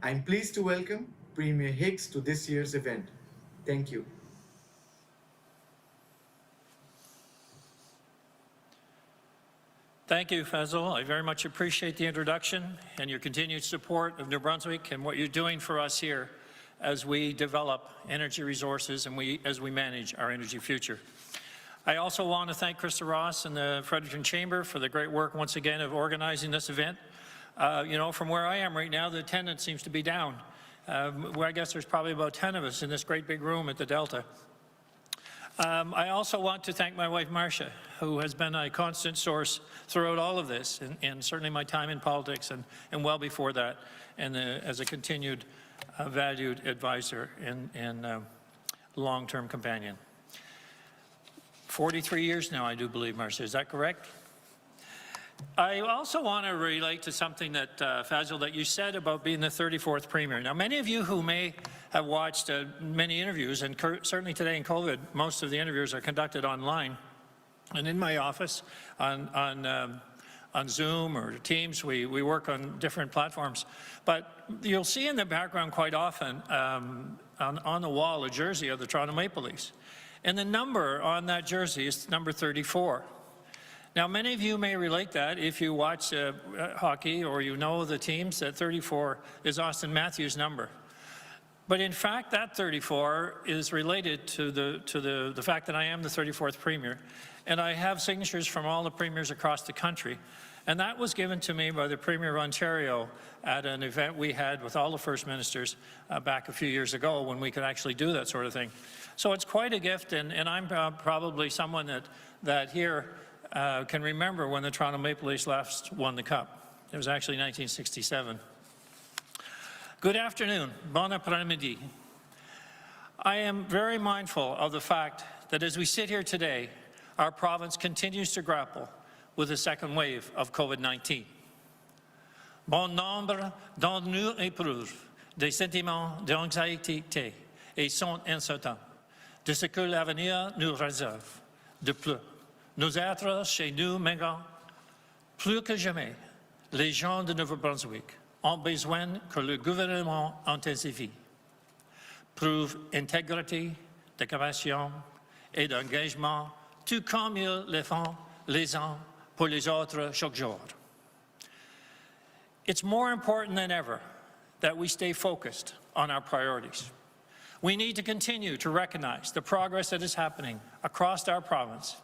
I'm pleased to welcome Premier Higgs to this year's event. Thank you. Thank you, Fazal. I very much appreciate the introduction and your continued support of New Brunswick and what you're doing for us here as we develop energy resources and as we manage our energy future. I also want to thank Krista Ross and the Fredericton Chamber for the great work once again of organizing this event. You know, from where I am right now, the attendance seems to be down. I guess there's probably about 10 of us in this great big room at the Delta. I also want to thank my wife, Marcia, who has been a constant source throughout all of this, and certainly my time in politics and well before that, and as a continued valued advisor and long-term companion. 43 years now, I do believe, Marcia. Is that correct? I also want to relate to something that, Fazal, that you said about being the 34th Premier. Now, many of you who may have watched many interviews, and certainly today in COVID, most of the interviews are conducted online. And in my office, on Zoom or Teams, we work on different platforms. But you'll see in the background quite often on the wall a jersey of the Toronto Maple Leafs. And the number on that jersey is number 34. Now, many of you may relate that if you watch hockey or you know the teams, that 34 is Austin Matthews' number. But in fact, that 34 is related to the fact that I am the 34th Premier, and I have signatures from all the premiers across the country. And that was given to me by the Premier of Ontario at an event we had with all the First Ministers back a few years ago when we could actually do that sort of thing. So it's quite a gift, and I'm probably someone that here can remember when the Toronto Maple Leafs last won the Cup. It was actually 1967. Good afternoon. Bon après-midi. I am very mindful of the fact that as we sit here today, our province continues to grapple with the second wave of COVID-19. Bon nombre d'entre nous éprouvent des sentiments d'anxiété et sont incertains de ce que l'avenir nous réserve. De plus, nos êtres chez nous maintenant, plus que jamais, les gens de Nouveau-Brunswick ont besoin que le gouvernement intensifie, prouve intégrité, déclaration et d'engagement, tout comme ils le font les uns pour les autres chaque jour. It's more important than ever that we stay focused on our priorities. We need to continue to recognize the progress that is happening across our province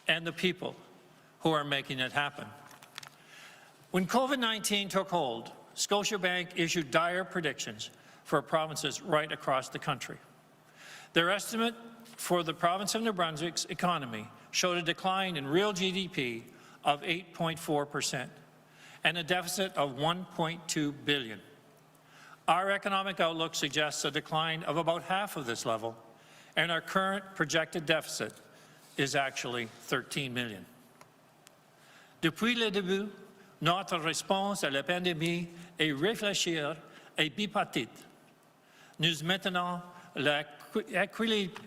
and the people who are making it happen. When COVID-19 took hold, Scotiabank issued dire predictions for provinces right across the country. Their estimate for the province of New Brunswick's economy showed a decline in real GDP of 8.4% and a deficit of $1.2 billion. Our economic outlook suggests a decline of about half of this level, and our current projected deficit is actually $13 million. Depuis le début, notre réponse à la pandémie est réfléchir et bipartite. Nous maintenons l'équilibre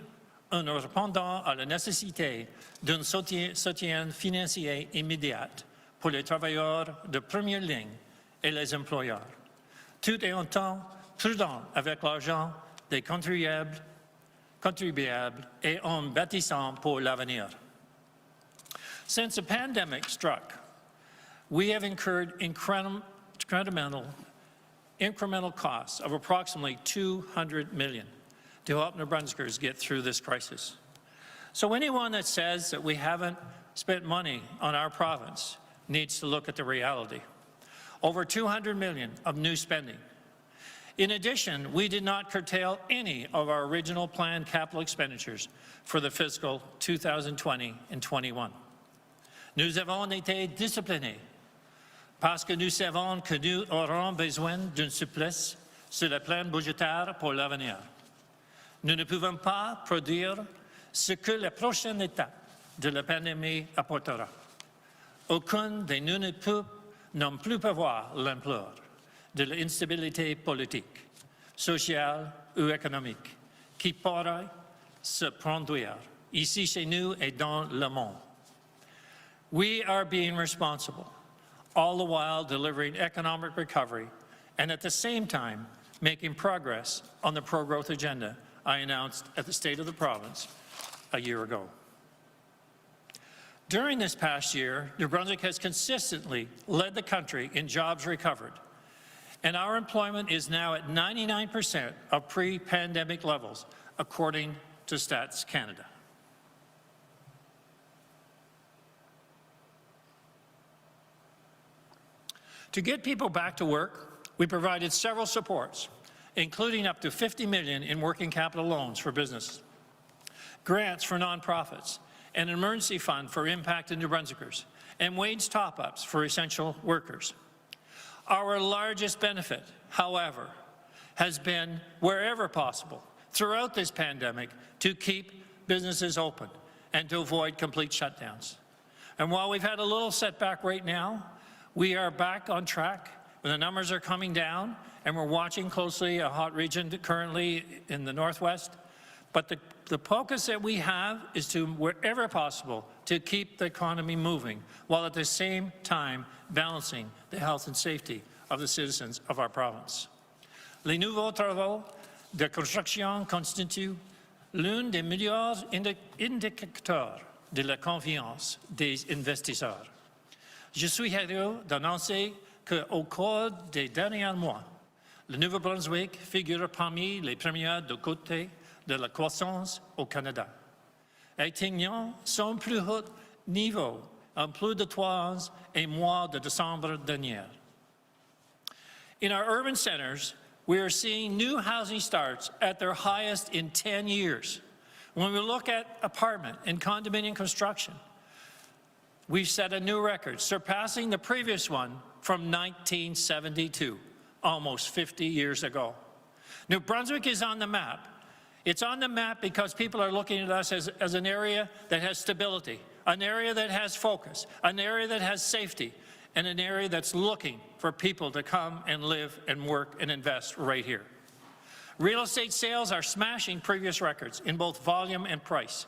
en répondant à la nécessité d'un soutien financier immédiat pour les travailleurs de première ligne et les employeurs, tout en temps prudent avec l'argent des contribuables et en bâtissant pour l'avenir. Since the pandemic struck, we have incurred incremental costs of approximately $200 million to help New Brunswickers get through this crisis. So anyone that says that we haven't spent money on our province needs to look at the reality. Over $200 million of new spending. In addition, we did not curtail any of our original planned capital expenditures for the fiscal 2020 and 21. Nous avons été disciplinés parce que nous savons que nous aurons besoin d'une souplesse sur le plan budgétaire pour l'avenir. Nous ne pouvons pas produire ce que la prochaine étape de la pandémie apportera. Aucun de nous ne peut non plus prévoir l'ampleur de l'instabilité politique, sociale ou économique qui pourrait se produire ici chez nous et dans le monde. We are being responsible, all the while delivering economic recovery and at the same time making progress on the pro-growth agenda I announced at the State of the Province a year ago. During this past year, New Brunswick has consistently led the country in jobs recovered, and our employment is now at 99% of pre-pandemic levels, according to Stats Canada. To get people back to work, we provided several supports, including up to $50 million in working capital loans for businesses, grants for nonprofits, an emergency fund for impacted New Brunswickers, and wage top-ups for essential workers. Our largest benefit, however, has been, wherever possible, throughout this pandemic, to keep businesses open and to avoid complete shutdowns. And while we've had a little setback right now, we are back on track. The numbers are coming down, and we're watching closely a hot region currently in the Northwest. But the focus that we have is to, wherever possible, to keep the economy moving, while at the same time balancing the health and safety of the citizens of our province. Les nouveaux travaux de construction constituent l'un des meilleurs indicateurs de la confiance des investisseurs. Je suis heureux d'annoncer qu'au cours des derniers mois, le Nouveau-Brunswick figure parmi les premiers de côté de la croissance au Canada, atteignant son plus haut niveau en plus de 3 et mois de décembre dernier. In our urban centers, we are seeing new housing starts at their highest in 10 years. When we look at apartment and condominium construction, we've set a new record, surpassing the previous one from 1972, almost 50 years ago. New Brunswick is on the map. It's on the map because people are looking at us as an area that has stability, an area that has focus, an area that has safety, and an area that's looking for people to come and live and work and invest right here. Real estate sales are smashing previous records in both volume and price.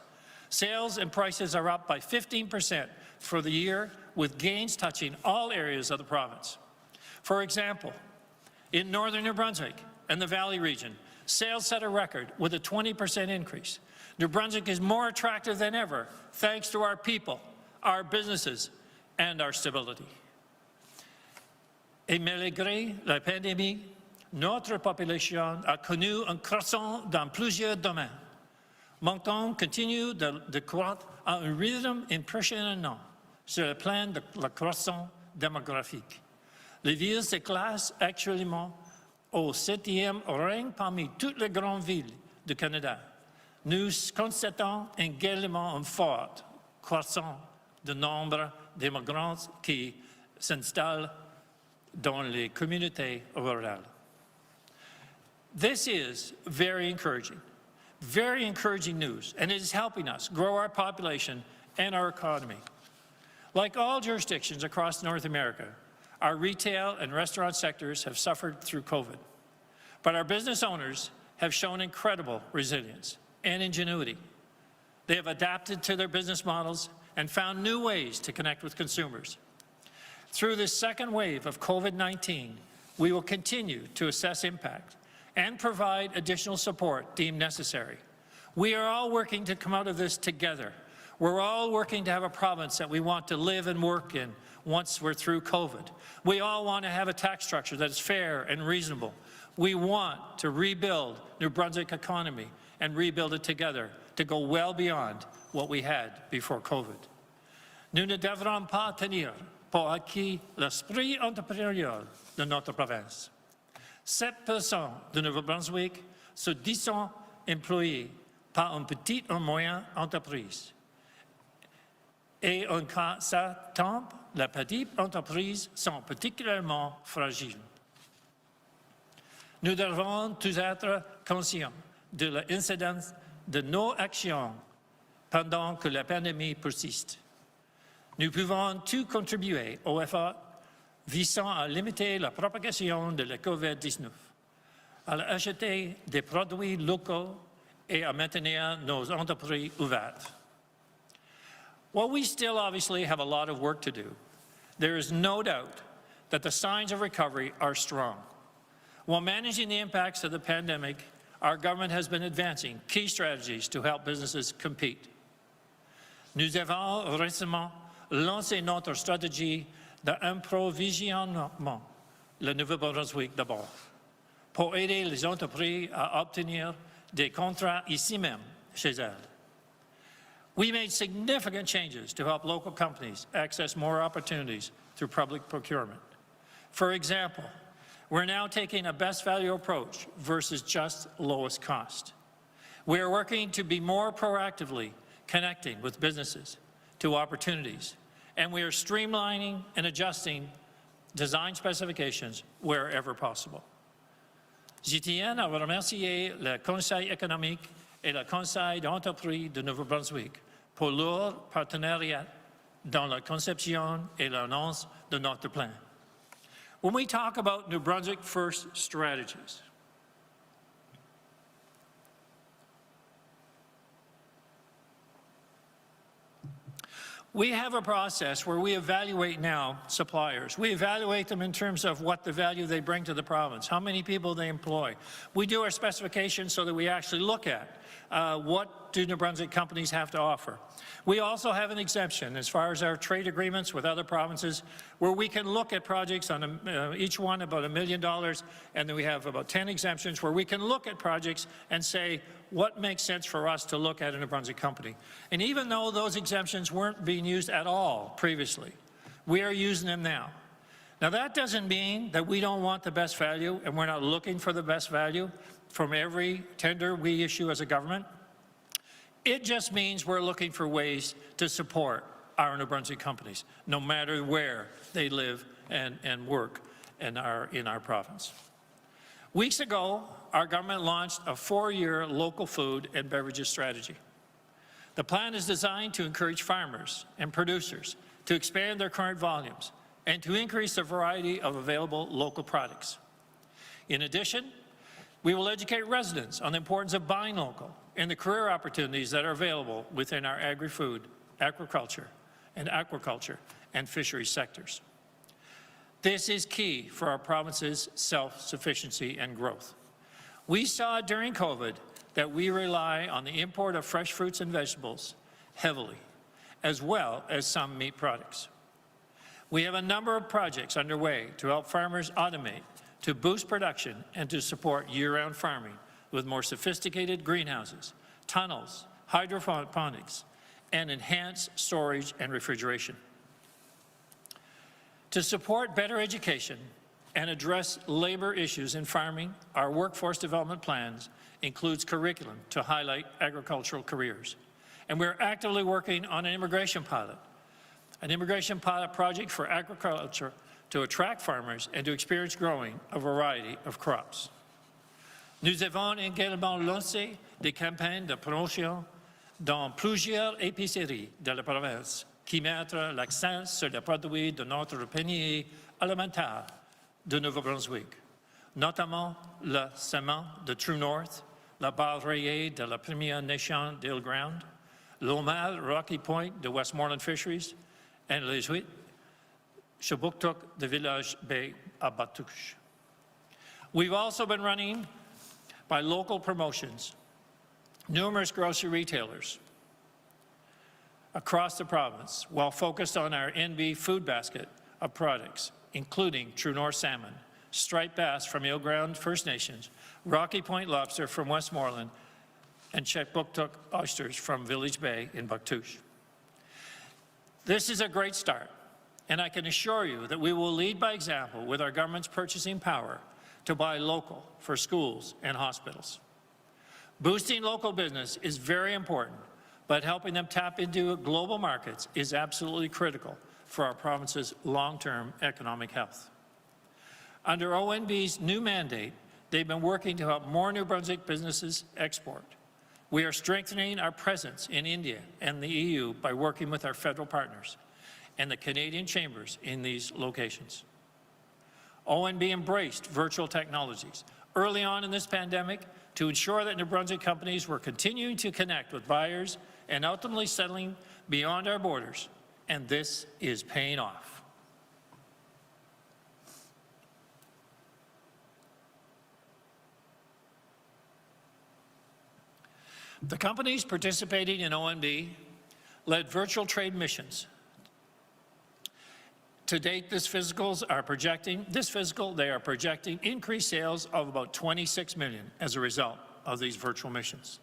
Sales and prices are up by 15% for the year, with gains touching all areas of the province. For example, in northern New Brunswick and the Valley region, sales set a record with a 20% increase. New Brunswick is more attractive than ever thanks to our people, our businesses, and our stability. Et malgré la pandémie, notre population a connu un croissant dans plusieurs domaines. Moncton continue de croître à un rythme impressionnant sur le plan de la croissance démographique. Les villes se classent actuellement au 7e rang parmi toutes les grandes villes du Canada. Nous constatons également une forte croissance du nombre d'immigrants qui s'installent dans les communautés rurales. This is very encouraging news, and it is helping us grow our population and our economy. Like all jurisdictions across North America, our retail and restaurant sectors have suffered through COVID, but our business owners have shown incredible resilience and ingenuity. They have adapted to their business models and found new ways to connect with consumers. Through this second wave of COVID-19, we will continue to assess impact and provide additional support deemed necessary. We are all working to come out of this together. We're all working to have a province that we want to live and work in once we're through COVID. We all want to have a tax structure that is fair and reasonable. We want to rebuild New Brunswick economy and rebuild it together to go well beyond what we had before COVID. Nous ne devrons pas tenir pour acquis l'esprit entrepreneurial de notre province. 7% de Nouveau-Brunswick se disent employés par une petite ou moyenne entreprise. Et en cas ça tombe, les petites entreprises sont particulièrement fragiles. Nous devons tous être conscients de l'incidence de nos actions pendant que la pandémie persiste. Nous pouvons tous contribuer au effort visant à limiter la propagation de la COVID-19, à acheter des produits locaux et à maintenir nos entreprises ouvertes. While we still obviously have a lot of work to do, there is no doubt that the signs of recovery are strong. While managing the impacts of the pandemic, our government has been advancing key strategies to help businesses compete. Nous avons récemment lancé notre stratégie d'approvisionnement, le Nouveau-Brunswick d'abord, pour aider les entreprises à obtenir des contrats ici même, chez elles. We made significant changes to help local companies access more opportunities through public procurement. For example, we're now taking a best value approach versus just lowest cost. We are working to be more proactively connecting with businesses to opportunities, and we are streamlining and adjusting design specifications wherever possible. Je tiens à remercier le Conseil économique et le Conseil d'entreprise de Nouveau-Brunswick pour leur partenariat dans la conception et l'annonce de notre plan. When we talk about New Brunswick First strategies, we have a process where we evaluate now suppliers. We evaluate them in terms of what the value they bring to the province, how many people they employ. We do our specifications so that we actually look at what do New Brunswick companies have to offer. We also have an exemption as far as our trade agreements with other provinces where we can look at projects on each one about $1 million, and then we have about 10 exemptions where we can look at projects and say what makes sense for us to look at in a New Brunswick company. And even though those exemptions weren't being used at all previously, we are using them now. Now that doesn't mean that we don't want the best value and we're not looking for the best value from every tender we issue as a government. It just means we're looking for ways to support our New Brunswick companies, no matter where they live and work in our province. Weeks ago, our government launched a 4-year local food and beverages strategy. The plan is designed to encourage farmers and producers to expand their current volumes and to increase the variety of available local products. In addition, we will educate residents on the importance of buying local and the career opportunities that are available within our agri-food, aquaculture, and fisheries sectors. This is key for our province's self-sufficiency and growth. We saw during COVID that we rely on the import of fresh fruits and vegetables heavily, as well as some meat products. We have a number of projects underway to help farmers automate, to boost production, and to support year-round farming with more sophisticated greenhouses, tunnels, hydroponics, and enhanced storage and refrigeration. To support better education and address labor issues in farming, our workforce development plans includes curriculum to highlight agricultural careers. And we're actively working on an immigration pilot project for agriculture to attract farmers and to experience growing a variety of crops. Nous avons également lancé des campagnes de promotion dans plusieurs épiceries de la province qui mettent l'accent sur les produits de notre panier alimentaire de Nouveau-Brunswick, notamment le ciment de True North, la barre rayée de la Première Nation d'Île-Grande, l'homard Rocky Point de Westmoreland Fisheries, and les huîtres Shabuktuk de Village Bay à Batouche. We've also been running, by local promotions, numerous grocery retailers across the province while focused on our NB food basket of products, including True North salmon, striped bass from Île-Grande First Nations, Rocky Point lobster from Westmoreland, and Shabuktuk oysters from Village Bay in Batouche. This is a great start, and I can assure you that we will lead by example with our government's purchasing power to buy local for schools and hospitals. Boosting local business is very important, but helping them tap into global markets is absolutely critical for our province's long-term economic health. Under ONB's new mandate, they've been working to help more New Brunswick businesses export. We are strengthening our presence in India and the EU by working with our federal partners and the Canadian chambers in these locations. ONB embraced virtual technologies early on in this pandemic to ensure that New Brunswick companies were continuing to connect with buyers and ultimately settling beyond our borders, and this is paying off. The companies participating in ONB led virtual trade missions. To date, they are projecting increased sales of about 26 million as a result of these virtual missions.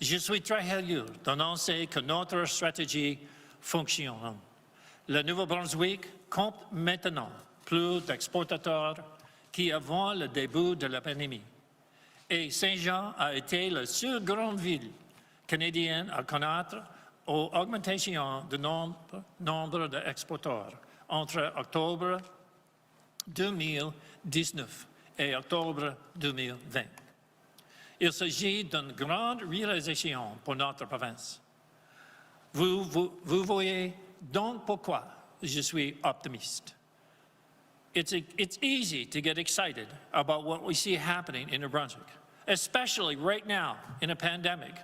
Je suis très heureux d'annoncer que notre stratégie fonctionne. Le Nouveau-Brunswick compte maintenant plus d'exportateurs qu'avant le début de la pandémie. Et Saint-Jean a été la seule grande ville canadienne à connaître une augmentation du nombre d'exportateurs entre octobre 2019 et octobre 2020. Il s'agit d'une grande réalisation pour notre province. Vous voyez donc pourquoi je suis optimiste. It's easy to get excited about what we see happening in New Brunswick, especially right now in a pandemic,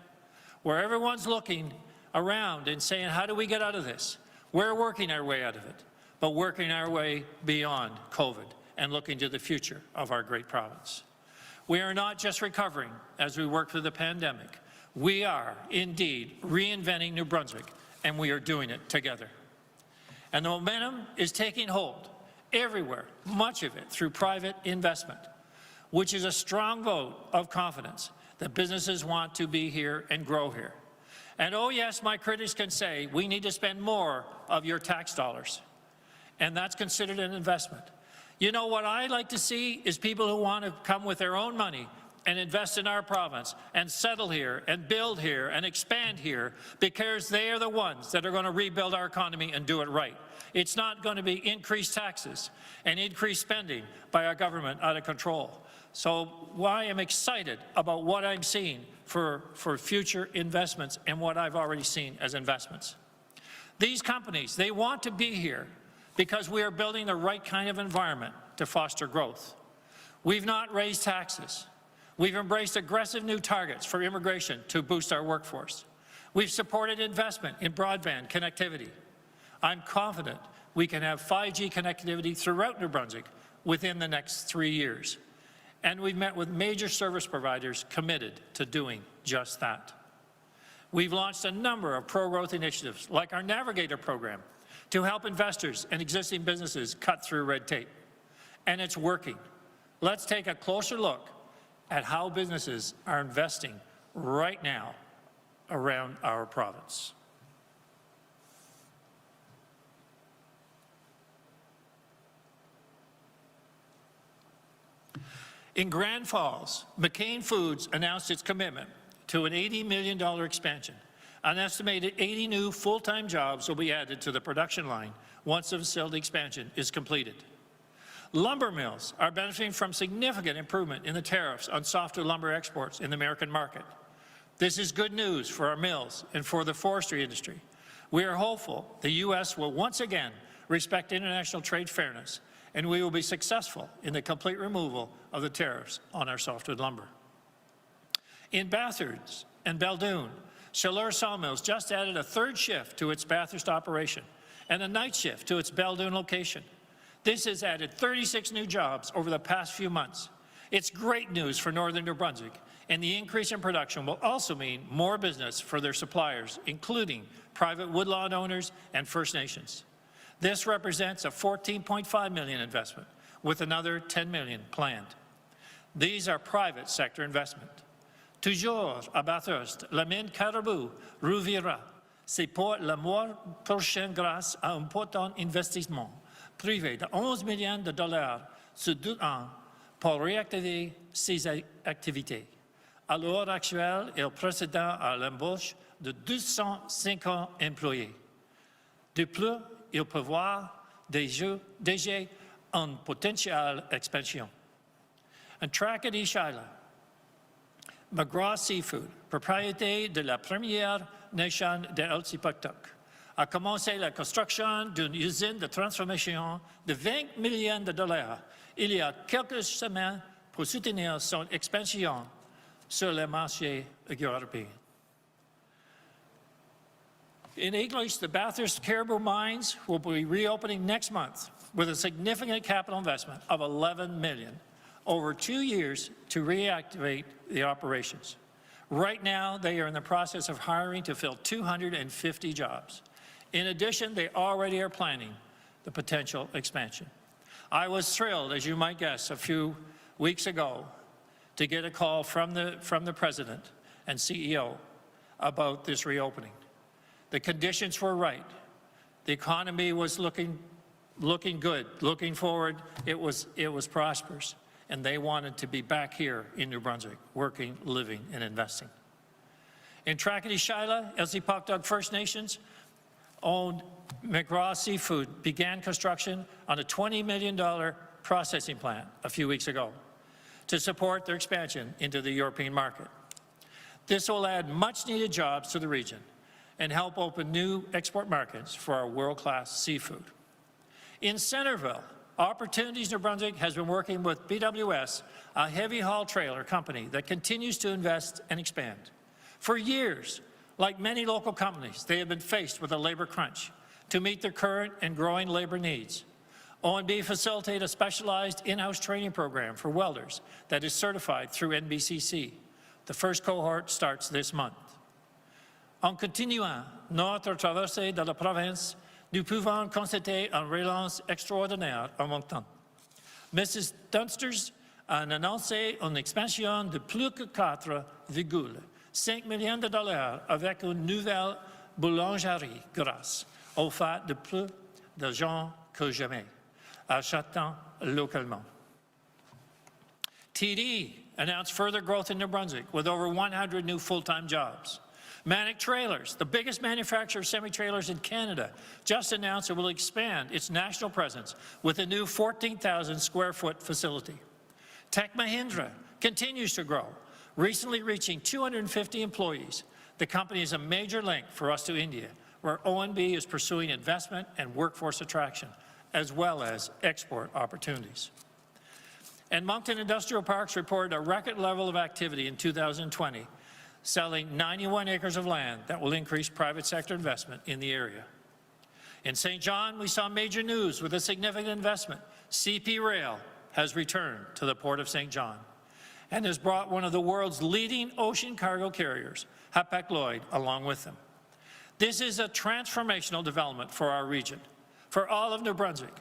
where everyone's looking around and saying, how do we get out of this? We're working our way out of it, but working our way beyond COVID and looking to the future of our great province. We are not just recovering as we work through the pandemic. We are indeed reinventing New Brunswick, and we are doing it together. And the momentum is taking hold everywhere, much of it through private investment, which is a strong vote of confidence that businesses want to be here and grow here. And oh yes, my critics can say, we need to spend more of your tax dollars. And that's considered an investment. You know, what I like to see is people who want to come with their own money and invest in our province and settle here and build here and expand here, because they are the ones that are going to rebuild our economy and do it right. It's not going to be increased taxes and increased spending by our government out of control. So I am excited about what I'm seeing for future investments and what I've already seen as investments. These companies, they want to be here because we are building the right kind of environment to foster growth. We've not raised taxes. We've embraced aggressive new targets for immigration to boost our workforce. We've supported investment in broadband connectivity. I'm confident we can have 5G connectivity throughout New Brunswick within the next 3 years. And we've met with major service providers committed to doing just that. We've launched a number of pro-growth initiatives, like our Navigator program, to help investors and existing businesses cut through red tape. And it's working. Let's take a closer look at how businesses are investing right now around our province. In Grand Falls, McCain Foods announced its commitment to an $80 million expansion. An estimated 80 new full-time jobs will be added to the production line once the facility expansion is completed. Lumber mills are benefiting from significant improvement in the tariffs on softwood lumber exports in the American market. This is good news for our mills and for the forestry industry. We are hopeful the U.S. will once again respect international trade fairness, and we will be successful in the complete removal of the tariffs on our softwood lumber. In Bathurst and Beldoon, Chaleur Sawmills just added a third shift to its Bathurst operation and a night shift to its Beldoon location. This has added 36 new jobs over the past few months. It's great news for Northern New Brunswick, and the increase in production will also mean more business for their suppliers, including private woodlot owners and First Nations. This represents a $14.5 million investment, with another $10 million planned. These are private sector investment. Toujours à Bathurst, la mine Caribou rouvira. C'est pour le mois prochain grâce à un important investissement privé de 11 millions de dollars sur 2 ans pour réactiver ses activités. À l'heure actuelle, il procède à l'embauche de 250 employés. De plus, il prévoit déjà une potentielle expansion. En Tracadie-Shiloh, McGraw Seafood, propriété de la première nation de Elsipogtog, a commencé la construction d'une usine de transformation de 20 millions de dollars il y a quelques semaines pour soutenir son expansion sur le marché européen. In English, the Bathurst Caribou Mines will be reopening next month with a significant capital investment of $11 million over 2 years to reactivate the operations. Right now, they are in the process of hiring to fill 250 jobs. In addition, they already are planning the potential expansion. I was thrilled, as you might guess, a few weeks ago to get a call from the President and CEO about this reopening. The conditions were right. The economy was looking good, looking forward. It was prosperous, and they wanted to be back here in New Brunswick, working, living, and investing. In Tracadie-Shiloh, Elsipogtog First Nations owned McGraw Seafood began construction on a $20 million processing plant a few weeks ago to support their expansion into the European market. This will add much-needed jobs to the region and help open new export markets for our world-class seafood. In Centerville, Opportunities New Brunswick has been working with BWS, a heavy haul trailer company that continues to invest and expand. For years, like many local companies, they have been faced with a labor crunch to meet their current and growing labor needs. ONB facilitated a specialized in-house training program for welders that is certified through NBCC. The first cohort starts this month. En continuant notre traversée de la province, nous pouvons constater une relance extraordinaire en montant. Mrs. Dunsters a annoncé une expansion de plus que 4,5 millions de dollars avec une nouvelle boulangerie grâce au fait de plus de gens que jamais, achetant localement. TD announced further growth in New Brunswick with over 100 new full-time jobs. Manic Trailers, the biggest manufacturer of semi-trailers in Canada, just announced it will expand its national presence with a new 14,000 square foot facility. Tech Mahindra continues to grow, recently reaching 250 employees. The company is a major link for us to India, where ONB is pursuing investment and workforce attraction, as well as export opportunities. And Moncton Industrial Parks reported a record level of activity in 2020, selling 91 acres of land that will increase private sector investment in the area. In St. John, we saw major news with a significant investment. CP Rail has returned to the Port of St. John and has brought one of the world's leading ocean cargo carriers, Hapag-Lloyd, along with them. This is a transformational development for our region, for all of New Brunswick.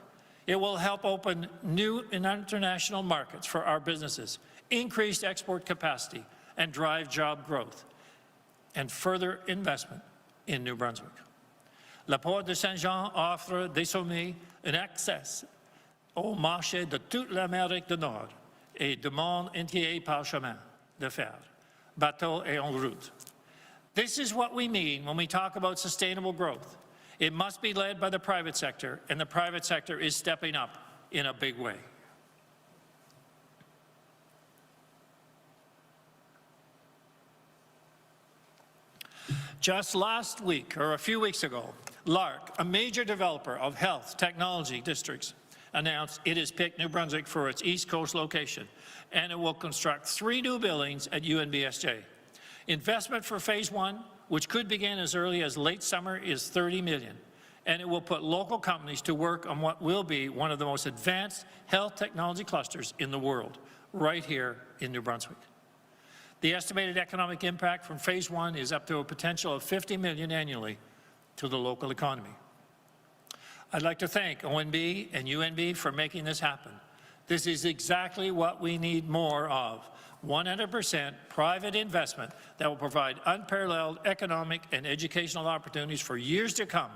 It will help open new and international markets for our businesses, increase export capacity, and drive job growth and further investment in New Brunswick. La Porte de Saint-Jean offre désormais un accès au marché de toute l'Amérique du Nord et du monde entier par chemin de fer, bateau et en route. This is what we mean when we talk about sustainable growth. It must be led by the private sector, and the private sector is stepping up in a big way. Just last week, or a few weeks ago, LARC, a major developer of health technology districts, announced it has picked New Brunswick for its East Coast location, and it will construct 3 new buildings at UNBSJ. Investment for Phase 1, which could begin as early as late summer, is $30 million, and it will put local companies to work on what will be one of the most advanced health technology clusters in the world, right here in New Brunswick. The estimated economic impact from Phase 1 is up to a potential of $50 million annually to the local economy. I'd like to thank ONB and UNB for making this happen. This is exactly what we need more of. 100% private investment that will provide unparalleled economic and educational opportunities for years to come.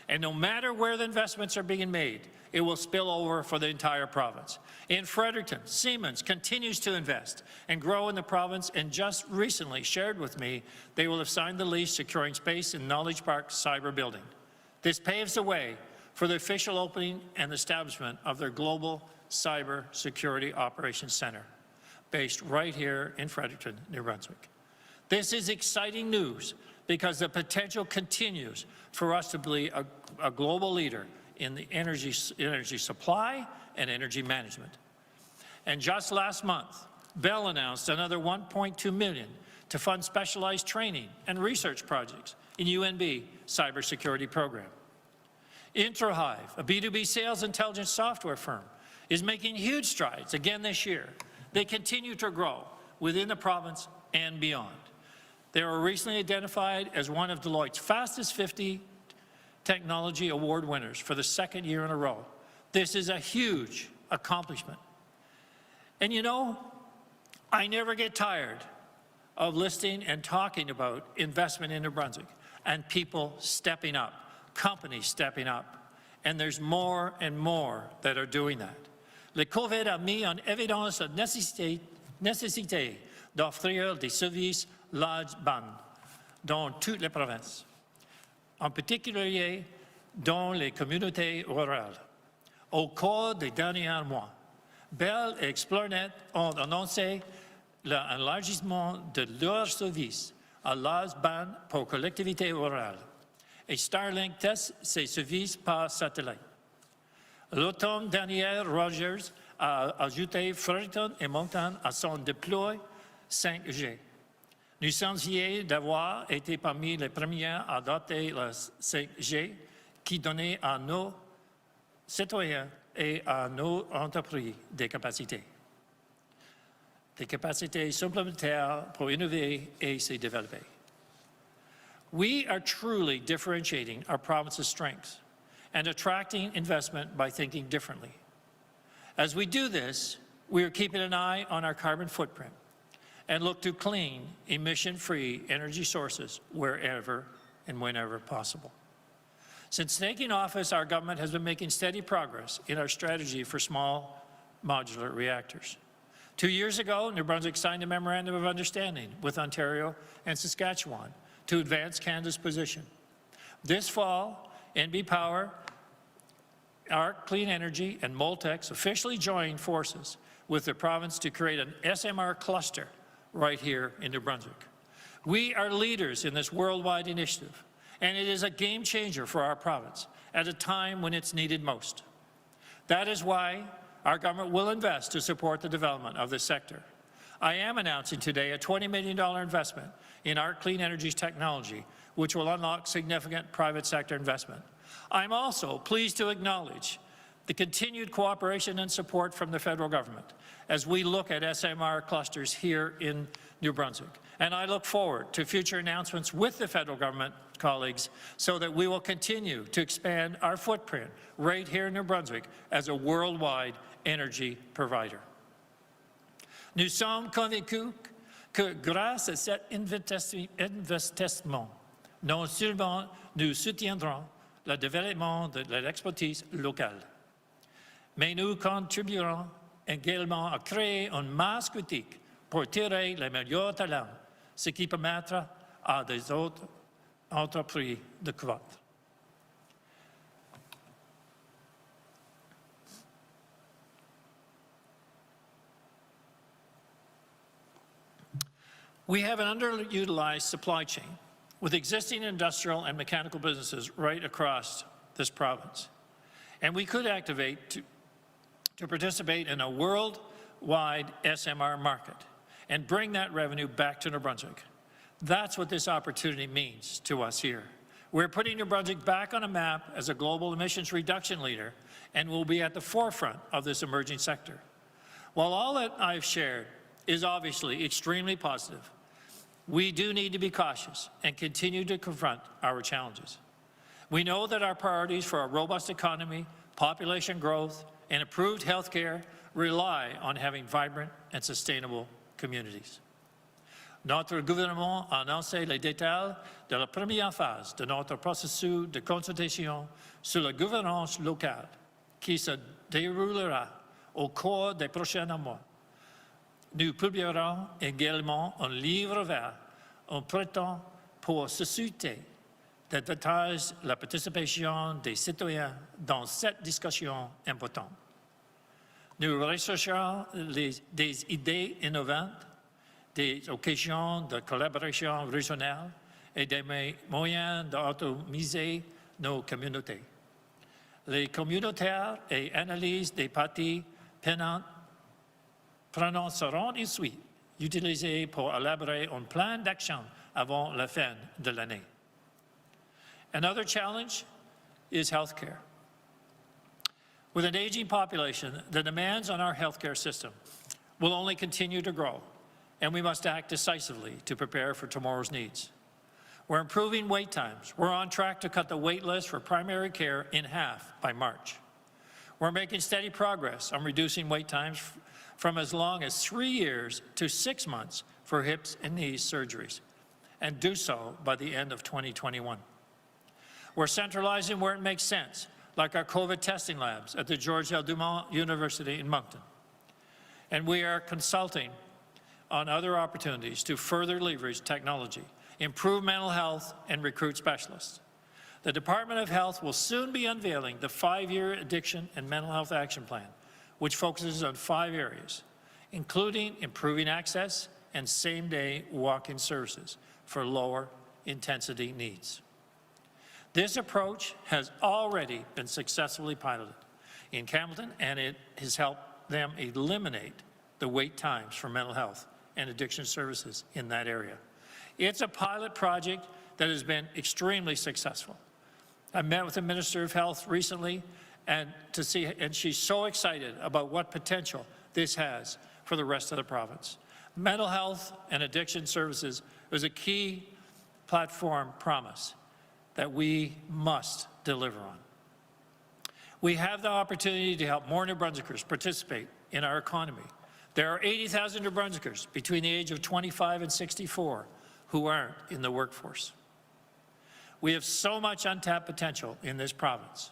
And no matter where the investments are being made, it will spill over for the entire province. In Fredericton, Siemens continues to invest and grow in the province, and just recently shared with me they will have signed the lease securing space in Knowledge Park Cyber Building. This paves the way for the official opening and establishment of their Global Cyber Security Operations Center, based right here in Fredericton, New Brunswick. This is exciting news because the potential continues for us to be a global leader in the energy supply and energy management. And just last month, Bell announced another $1.2 million to fund specialized training and research projects in UNB cybersecurity program. IntraHive, a B2B sales intelligence software firm, is making huge strides again this year. They continue to grow within the province and beyond. They were recently identified as one of Deloitte's fastest 50 technology award winners for the 2nd year in a row. This is a huge accomplishment. And you know, I never get tired of listening and talking about investment in New Brunswick and people stepping up, companies stepping up, and there's more and more that are doing that. Le COVID a mis en évidence la nécessité d'offrir des services large band dans toutes les provinces, en particulier dans les communautés rurales. Au cours des derniers mois, Bell et Xplornet ont annoncé l'élargissement de leurs services à large band pour collectivités rurales, et Starlink teste ses services par satellite. L'automne dernier, Rogers a ajouté Fredericton et Moncton à son déploiement 5G. Nous sommes fiers d'avoir été parmi les premiers à adopter le 5G qui donnait à nos citoyens et à nos entreprises des capacités supplémentaires pour innover et se développer. We are truly differentiating our province's strengths and attracting investment by thinking differently. As we do this, we are keeping an eye on our carbon footprint and look to clean, emission-free energy sources wherever and whenever possible. Since taking office, our government has been making steady progress in our strategy for small modular reactors. 2 years ago, New Brunswick signed a memorandum of understanding with Ontario and Saskatchewan to advance Canada's position. This fall, NB Power, ARC Clean Energy, and Moltex officially joined forces with the province to create an SMR cluster right here in New Brunswick. We are leaders in this worldwide initiative, and it is a game changer for our province at a time when it's needed most. That is why our government will invest to support the development of this sector. I am announcing today a $20 million investment in our clean energy technology, which will unlock significant private sector investment. I'm also pleased to acknowledge the continued cooperation and support from the federal government as we look at SMR clusters here in New Brunswick. And I look forward to future announcements with the federal government colleagues so that we will continue to expand our footprint right here in New Brunswick as a worldwide energy provider. Nous sommes convaincus que grâce à cet investissement, non seulement nous soutiendrons le développement de l'expertise locale, mais nous contribuerons également à créer une masse critique pour tirer les meilleurs talents, ce qui permettra à des autres entreprises de croître. We have an underutilized supply chain with existing industrial and mechanical businesses right across this province. And we could activate to participate in a worldwide SMR market and bring that revenue back to New Brunswick. That's what this opportunity means to us here. We're putting New Brunswick back on a map as a global emissions reduction leader and will be at the forefront of this emerging sector. While all that I've shared is obviously extremely positive, we do need to be cautious and continue to confront our challenges. We know that our priorities for a robust economy, population growth, and improved health care rely on having vibrant and sustainable communities. Notre gouvernement a annoncé les détails de la première phase de notre processus de consultation sur la gouvernance locale qui se déroulera au cours des prochains mois. Nous publierons également un livre vert en printemps pour susciter davantage la participation des citoyens dans cette discussion importante. Nous rechercherons des idées innovantes, des occasions de collaboration régionale et des moyens d'autonomiser nos communautés. Les communautaires et analyses des parties prenantes seront ensuite utilisés pour élaborer un plan d'action avant la fin de l'année. Another challenge is healthcare. With an aging population, the demands on our healthcare system will only continue to grow, and we must act decisively to prepare for tomorrow's needs. We're improving wait times. We're on track to cut the wait list for primary care in half by March. We're making steady progress on reducing wait times from as long as 3 years to 6 months for hips and knees surgeries, and do so by the end of 2021. We're centralizing where it makes sense, like our COVID testing labs at the George L. Dumont University in Moncton. And we are consulting on other opportunities to further leverage technology, improve mental health, and recruit specialists. The Department of Health will soon be unveiling the 5-year Addiction and Mental Health Action Plan, which focuses on 5 areas, including improving access and same-day walk-in services for lower intensity needs. This approach has already been successfully piloted in Campbellton, and it has helped them eliminate the wait times for mental health and addiction services in that area. It's a pilot project that has been extremely successful. I met with the Minister of Health recently and she's so excited about what potential this has for the rest of the province. Mental health and addiction services is a key platform promise that we must deliver on. We have the opportunity to help more New Brunswickers participate in our economy. There are 80,000 New Brunswickers between the age of 25 and 64 who aren't in the workforce. We have so much untapped potential in this province.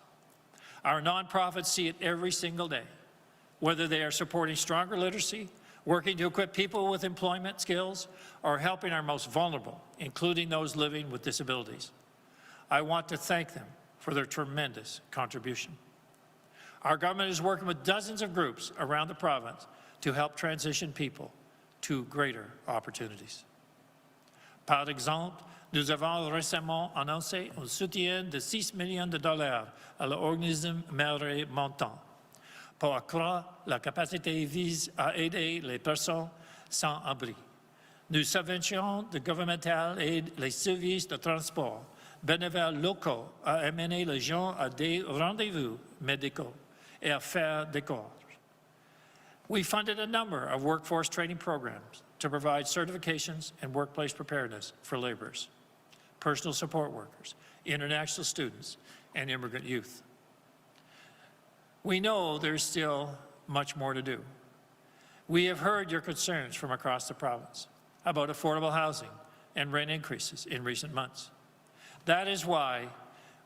Our nonprofits see it every single day, whether they are supporting stronger literacy, working to equip people with employment skills, or helping our most vulnerable, including those living with disabilities. I want to thank them for their tremendous contribution. Our government is working with dozens of groups around the province to help transition people to greater opportunities. Par exemple, nous avons récemment annoncé un soutien de $6 millions à l'organisme Mère Montant, pour accroître la capacité vise à aider les personnes sans abri. Nous subventionnons de gouvernementales aides les services de transport bénévoles locaux à amener les gens à des rendez-vous médicaux et à faire des courses. We funded a number of workforce training programs to provide certifications and workplace preparedness for laborers, personal support workers, international students, and immigrant youth. We know there's still much more to do. We have heard your concerns from across the province about affordable housing and rent increases in recent months. That is why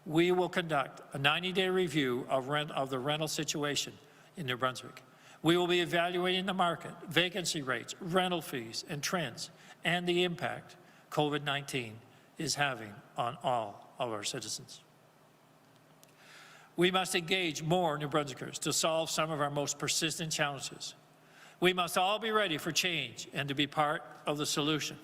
we will conduct a 90-day review of the rental situation in New Brunswick. We will be evaluating the market, vacancy rates, rental fees, and trends, and the impact COVID-19 is having on all of our citizens. We must engage more New Brunswickers to solve some of our most persistent challenges. We must all be ready for change and to be part of the solution.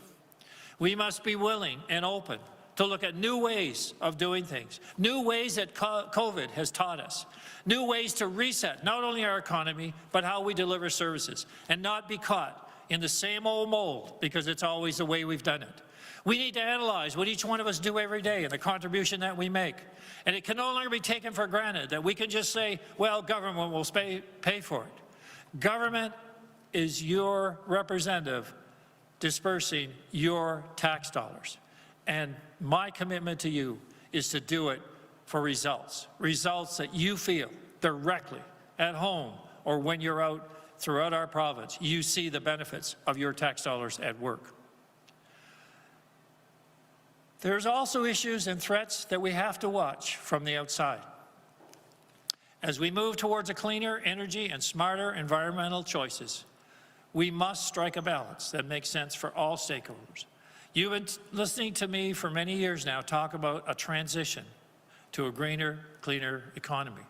We must be willing and open to look at new ways of doing things, new ways that COVID has taught us, new ways to reset not only our economy, but how we deliver services, and not be caught in the same old mold because it's always the way we've done it. We need to analyze what each one of us do every day and the contribution that we make. And it can no longer be taken for granted that we can just say, well, government will pay for it. Government is your representative dispersing your tax dollars. And my commitment to you is to do it for results, results that you feel directly at home or when you're out throughout our province, you see the benefits of your tax dollars at work. There's also issues and threats that we have to watch from the outside. As we move towards a cleaner energy and smarter environmental choices, we must strike a balance that makes sense for all stakeholders. You've been listening to me for many years now talk about a transition to a greener, cleaner economy.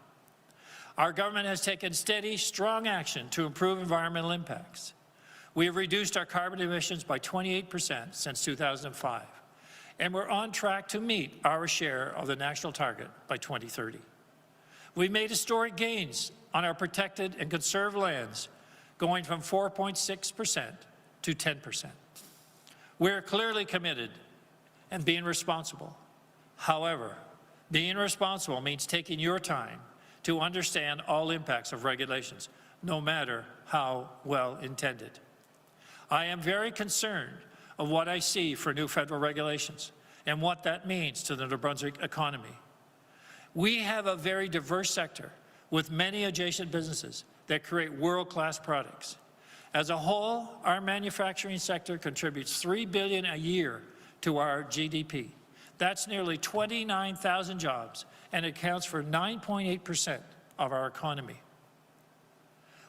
Our government has taken steady, strong action to improve environmental impacts. We have reduced our carbon emissions by 28% since 2005, and we're on track to meet our share of the national target by 2030. We've made historic gains on our protected and conserved lands, going from 4.6% to 10%. We're clearly committed and being responsible. However, being responsible means taking your time to understand all impacts of regulations, no matter how well intended. I am very concerned of what I see for new federal regulations and what that means to the New Brunswick economy. We have a very diverse sector with many adjacent businesses that create world-class products. As a whole, our manufacturing sector contributes $3 billion a year to our GDP. That's nearly 29,000 jobs and accounts for 9.8% of our economy.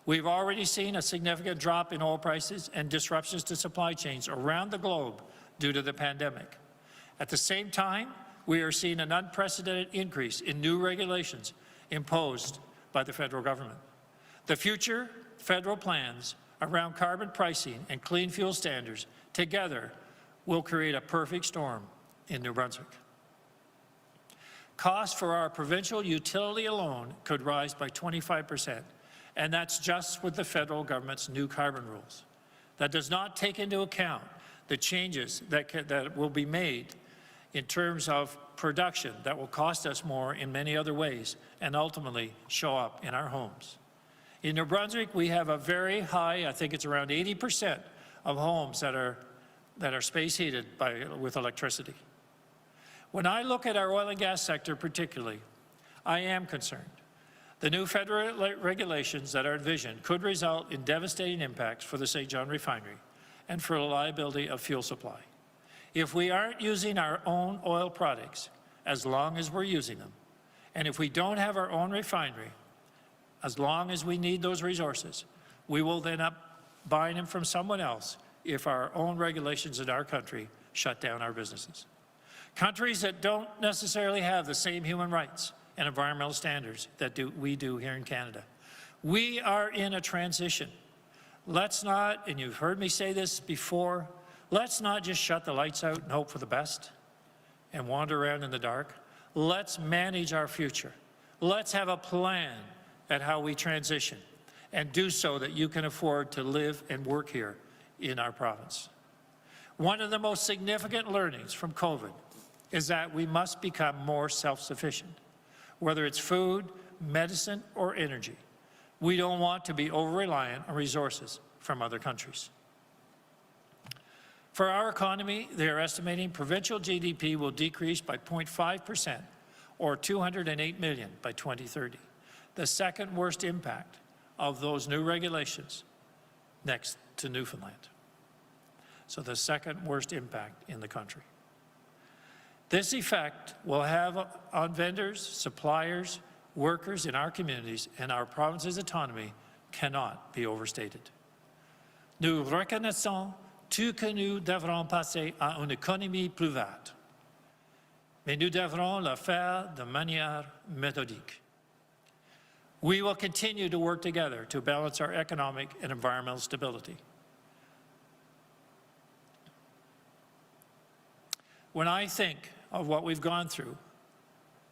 We've already seen a significant drop in oil prices and disruptions to supply chains around the globe due to the pandemic. At the same time, we are seeing an unprecedented increase in new regulations imposed by the federal government. The future federal plans around carbon pricing and clean fuel standards together will create a perfect storm in New Brunswick. Costs for our provincial utility alone could rise by 25%, and that's just with the federal government's new carbon rules. That does not take into account the changes that will be made in terms of production that will cost us more in many other ways and ultimately show up in our homes. In New Brunswick, we have a very high, I think it's around 80% of homes that are space heated with electricity. When I look at our oil and gas sector particularly, I am concerned. The new federal regulations that are envisioned could result in devastating impacts for the St. John refinery and for the reliability of fuel supply. If we aren't using our own oil products as long as we're using them, and if we don't have our own refinery, as long as we need those resources, we will then up buying them from someone else if our own regulations in our country shut down our businesses. Countries that don't necessarily have the same human rights and environmental standards that we do here in Canada. We are in a transition. Let's not, and you've heard me say this before, let's not just shut the lights out and hope for the best and wander around in the dark. Let's manage our future. Let's have a plan at how we transition and do so that you can afford to live and work here in our province. One of the most significant learnings from COVID is that we must become more self-sufficient, whether it's food, medicine, or energy. We don't want to be over-reliant on resources from other countries. For our economy, they are estimating provincial GDP will decrease by 0.5%, or $208 million by 2030, the second worst impact of those new regulations next to Newfoundland. So the second worst impact in the country. This effect will have on vendors, suppliers, workers in our communities, and our province's autonomy cannot be overstated. Nous reconnaissons tout que nous devrons passer à une économie plus verte, mais nous devrons le faire de manière méthodique. We will continue to work together to balance our economic and environmental stability. When I think of what we've gone through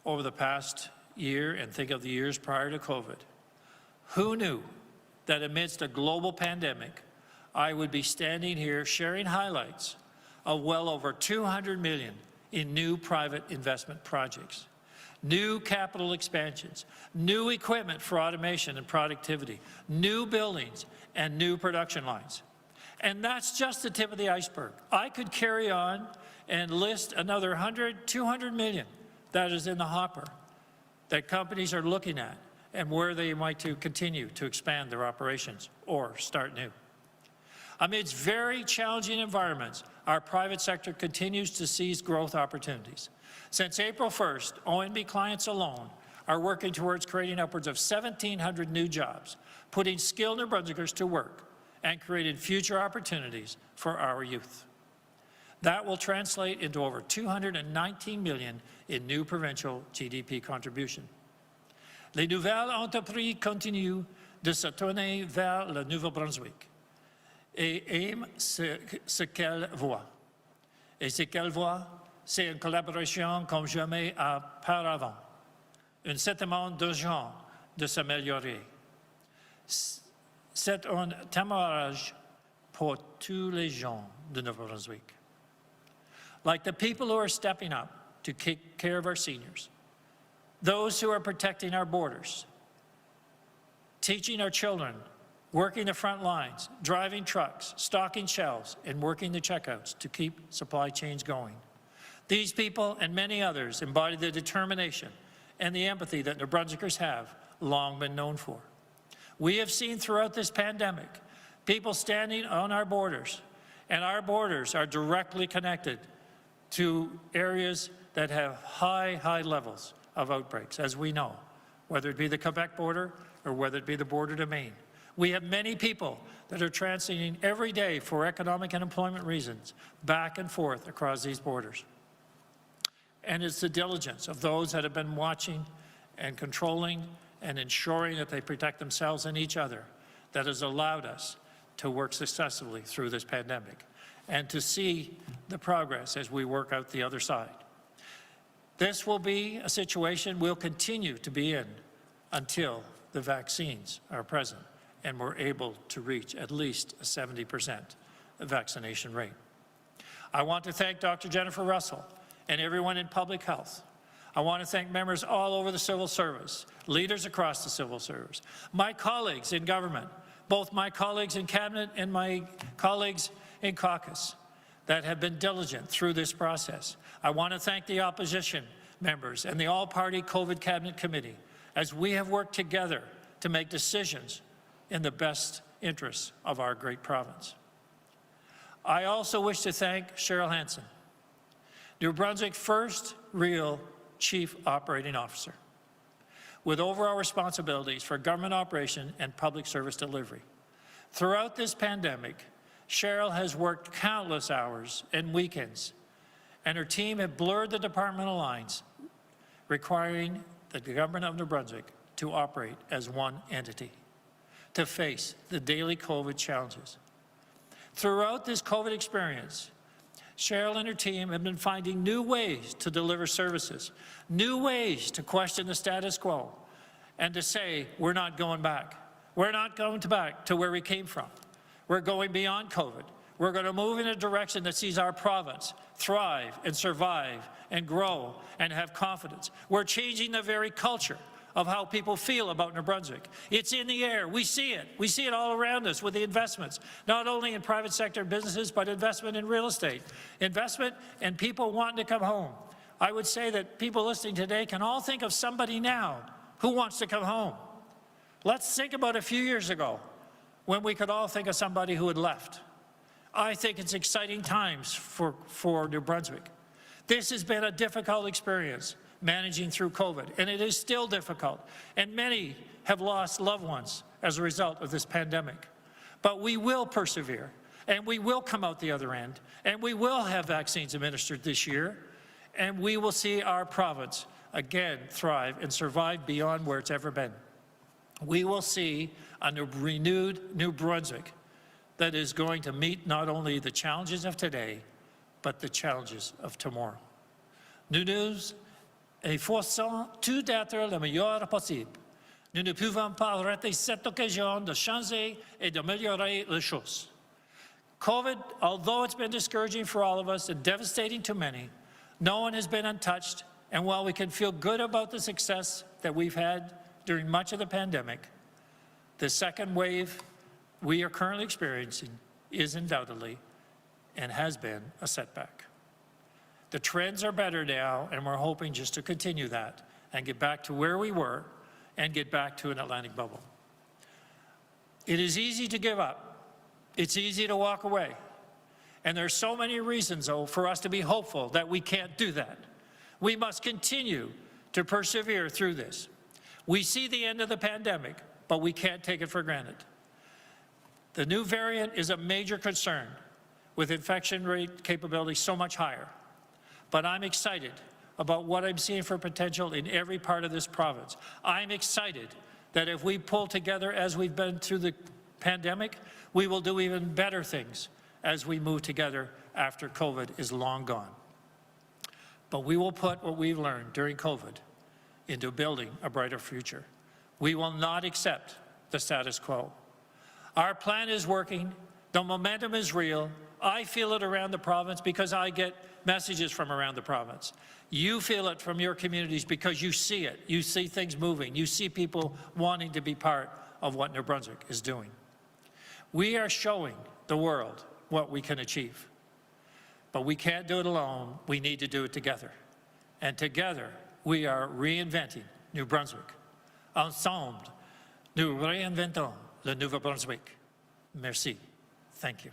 over the past year and think of the years prior to COVID, who knew that amidst a global pandemic, I would be standing here sharing highlights of well over $200 million in new private investment projects, new capital expansions, new equipment for automation and productivity, new buildings, and new production lines. And that's just the tip of the iceberg. I could carry on and list another 100, 200 million that is in the hopper that companies are looking at and where they might to continue to expand their operations or start new. Amidst very challenging environments, our private sector continues to seize growth opportunities. Since April 1st, ONB clients alone are working towards creating upwards of 1,700 new jobs, putting skilled New Brunswickers to work and creating future opportunities for our youth. That will translate into over $219 million in new provincial GDP contribution. Les nouvelles entreprises continuent de se tourner vers le Nouveau-Brunswick et aiment ce qu'elles voient. Et ce qu'elles voient, c'est une collaboration comme jamais auparavant, un sentiment d'urgence de s'améliorer. C'est un témoignage pour tous les gens de Nouveau-Brunswick. Like the people who are stepping up to take care of our seniors, those who are protecting our borders, teaching our children, working the front lines, driving trucks, stocking shelves, and working the checkouts to keep supply chains going. These people and many others embody the determination and the empathy that New Brunswickers have long been known for. We have seen throughout this pandemic people standing on our borders, and our borders are directly connected to areas that have high levels of outbreaks, as we know, whether it be the Quebec border or whether it be the border to Maine. We have many people that are transiting every day for economic and employment reasons back and forth across these borders. And it's the diligence of those that have been watching and controlling and ensuring that they protect themselves and each other that has allowed us to work successfully through this pandemic and to see the progress as we work out the other side. This will be a situation we'll continue to be in until the vaccines are present and we're able to reach at least a 70% vaccination rate. I want to thank Dr. Jennifer Russell and everyone in public health. I want to thank members all over the civil service, leaders across the civil service, my colleagues in government, both my colleagues in cabinet and my colleagues in caucus that have been diligent through this process. I want to thank the opposition members and the all-party COVID Cabinet Committee as we have worked together to make decisions in the best interests of our great province. I also wish to thank Cheryl Hansen, New Brunswick's first real Chief Operating Officer, with overall responsibilities for government operation and public service delivery. Throughout this pandemic, Cheryl has worked countless hours and weekends, and her team have blurred the departmental lines, requiring the government of New Brunswick to operate as one entity, to face the daily COVID challenges. Throughout this COVID experience, Cheryl and her team have been finding new ways to deliver services, new ways to question the status quo, and to say, we're not going back. We're not going back to where we came from. We're going beyond COVID. We're going to move in a direction that sees our province thrive and survive and grow and have confidence. We're changing the very culture of how people feel about New Brunswick. It's in the air. We see it. We see it all around us with the investments, not only in private sector businesses, but investment in real estate, investment and people wanting to come home. I would say that people listening today can all think of somebody now who wants to come home. Let's think about a few years ago when we could all think of somebody who had left. I think it's exciting times for New Brunswick. This has been a difficult experience, managing through COVID, and it is still difficult, and many have lost loved ones as a result of this pandemic. But we will persevere, and we will come out the other end, and we will have vaccines administered this year, and we will see our province again thrive and survive beyond where it's ever been. We will see a renewed New Brunswick that is going to meet not only the challenges of today, but the challenges of tomorrow. Nous nous efforçons tout d'être le meilleur possible. Nous ne pouvons pas rater cette occasion de changer et d'améliorer les choses. COVID, although it's been discouraging for all of us and devastating to many, no one has been untouched, and while we can feel good about the success that we've had during much of the pandemic, the second wave we are currently experiencing is undoubtedly and has been a setback. The trends are better now, and we're hoping just to continue that and get back to where we were and get back to an Atlantic bubble. It is easy to give up. It's easy to walk away. And there's so many reasons, though, for us to be hopeful that we can't do that. We must continue to persevere through this. We see the end of the pandemic, but we can't take it for granted. The new variant is a major concern, with infection rate capability so much higher. But I'm excited about what I'm seeing for potential in every part of this province. I'm excited that if we pull together as we've been through the pandemic, we will do even better things as we move together after COVID is long gone. But we will put what we've learned during COVID into building a brighter future. We will not accept the status quo. Our plan is working. The momentum is real. I feel it around the province because I get messages from around the province. You feel it from your communities because you see it. You see things moving. You see people wanting to be part of what New Brunswick is doing. We are showing the world what we can achieve. But we can't do it alone. We need to do it together. And together, we are reinventing New Brunswick. Ensemble, nous réinventons le Nouveau-Brunswick. Merci. Thank you.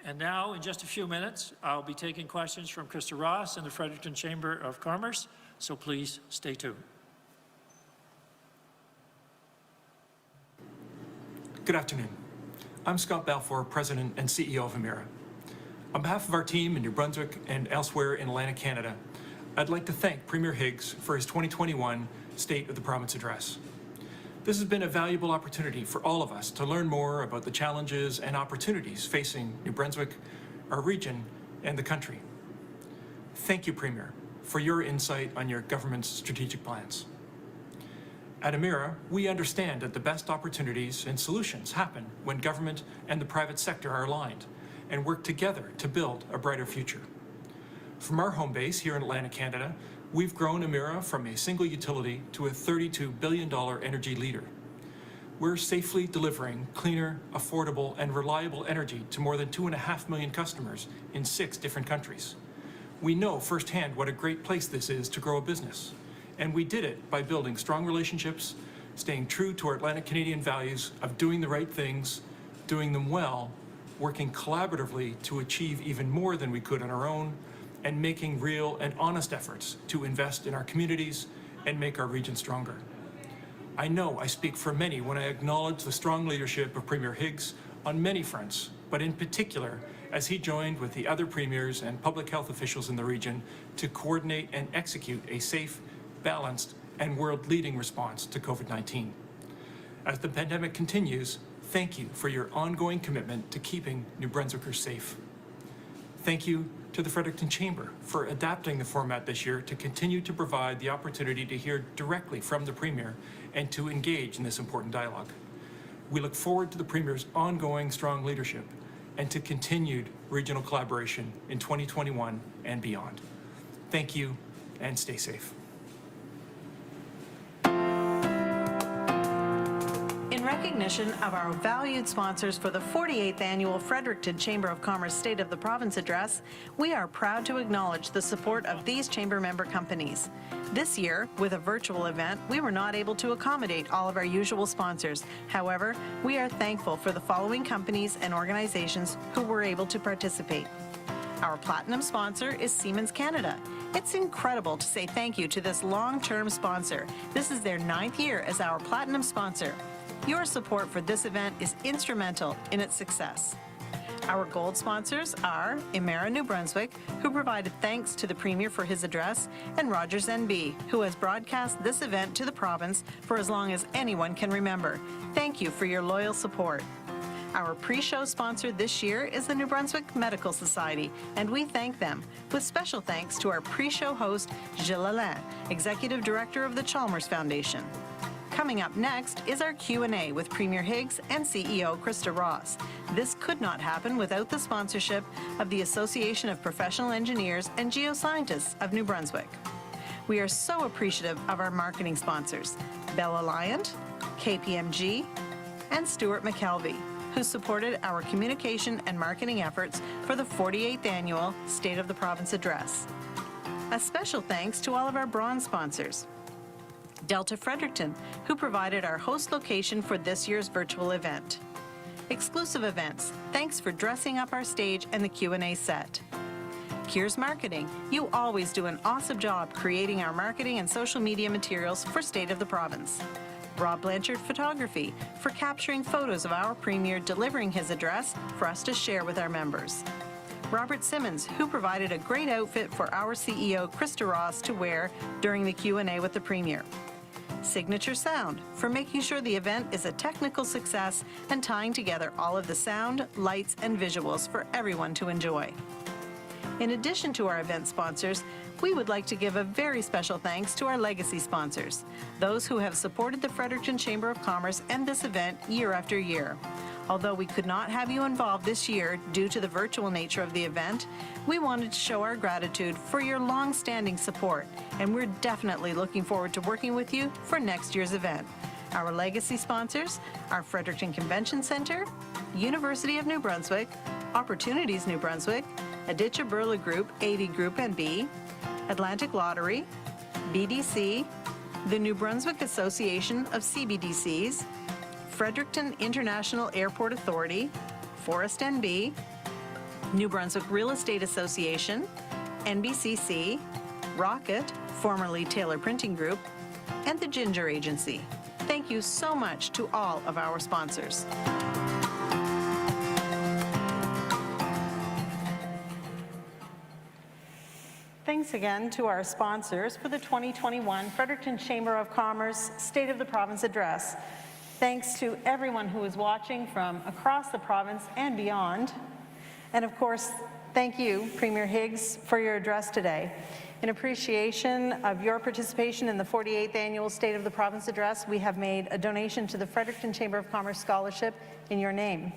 And now, in just a few minutes, I'll be taking questions from Krista Ross and the Fredericton Chamber of Commerce, so please stay tuned. Good afternoon. I'm Scott Balfour, President and CEO of Emera. On behalf of our team in New Brunswick and elsewhere in Atlantic Canada, I'd like to thank Premier Higgs for his 2021 State of the Province Address. This has been a valuable opportunity for all of us to learn more about the challenges and opportunities facing New Brunswick, our region, and the country. Thank you, Premier, for your insight on your government's strategic plans. At Emera, we understand that the best opportunities and solutions happen when government and the private sector are aligned and work together to build a brighter future. From our home base here in Atlantic Canada, we've grown Emera from a single utility to a $32 billion energy leader. We're safely delivering cleaner, affordable, and reliable energy to more than 2.5 million customers in 6 different countries. We know firsthand what a great place this is to grow a business. And we did it by building strong relationships, staying true to our Atlantic Canadian values of doing the right things, doing them well, working collaboratively to achieve even more than we could on our own, and making real and honest efforts to invest in our communities and make our region stronger. I know I speak for many when I acknowledge the strong leadership of Premier Higgs on many fronts, but in particular as he joined with the other premiers and public health officials in the region to coordinate and execute a safe, balanced, and world-leading response to COVID-19. As the pandemic continues, thank you for your ongoing commitment to keeping New Brunswickers safe. Thank you to the Fredericton Chamber for adapting the format this year to continue to provide the opportunity to hear directly from the Premier and to engage in this important dialogue. We look forward to the Premier's ongoing strong leadership and to continued regional collaboration in 2021 and beyond. Thank you and stay safe. In recognition of our valued sponsors for the 48th Annual Fredericton Chamber of Commerce State of the Province Address, we are proud to acknowledge the support of these chamber member companies. This year, with a virtual event, we were not able to accommodate all of our usual sponsors. However, we are thankful for the following companies and organizations who were able to participate. Our platinum sponsor is Siemens Canada. It's incredible to say thank you to this long-term sponsor. This is their 9th year as our platinum sponsor. Your support for this event is instrumental in its success. Our gold sponsors are Emera New Brunswick, who provided thanks to the Premier for his address, and Rogers NB, who has broadcast this event to the province for as long as anyone can remember. Thank you for your loyal support. Our pre-show sponsor this year is the New Brunswick Medical Society, and we thank them, with special thanks to our pre-show host, Gilles Alain, Executive Director of the Chalmers Foundation. Coming up next is our Q&A with Premier Higgs and CEO Krista Ross. This could not happen without the sponsorship of the Association of Professional Engineers and Geoscientists of New Brunswick. We are so appreciative of our marketing sponsors, Bell Alliant, KPMG, and Stuart McKelvey, who supported our communication and marketing efforts for the 48th Annual State of the Province Address. A special thanks to all of our bronze sponsors, Delta Fredericton, who provided our host location for this year's virtual event. Exclusive Events, thanks for dressing up our stage and the Q&A set. Kier's Marketing, you always do an awesome job creating our marketing and social media materials for State of the Province. Rob Blanchard Photography, for capturing photos of our Premier delivering his address for us to share with our members. Robert Simmons, who provided a great outfit for our CEO Krista Ross to wear during the Q&A with the Premier. Signature Sound, for making sure the event is a technical success and tying together all of the sound, lights, and visuals for everyone to enjoy. In addition to our event sponsors, we would like to give a very special thanks to our legacy sponsors, those who have supported the Fredericton Chamber of Commerce and this event year after year. Although we could not have you involved this year due to the virtual nature of the event, we wanted to show our gratitude for your long-standing support, and we're definitely looking forward to working with you for next year's event. Our legacy sponsors are Fredericton Convention Centre, University of New Brunswick, Opportunities New Brunswick, Aditya Birla Group, AV Group NB, Atlantic Lottery, BDC, the New Brunswick Association of CBDCs, Fredericton International Airport Authority, Forest NB, New Brunswick Real Estate Association, NBCC, Rocket, formerly Taylor Printing Group, and the Ginger Agency. Thank you so much to all of our sponsors. Thanks again to our sponsors for the 2021 Fredericton Chamber of Commerce State of the Province Address. Thanks to everyone who is watching from across the province and beyond. And of course, thank you, Premier Higgs, for your address today. In appreciation of your participation in the 48th Annual State of the Province Address, we have made a donation to the Fredericton Chamber of Commerce Scholarship in your name.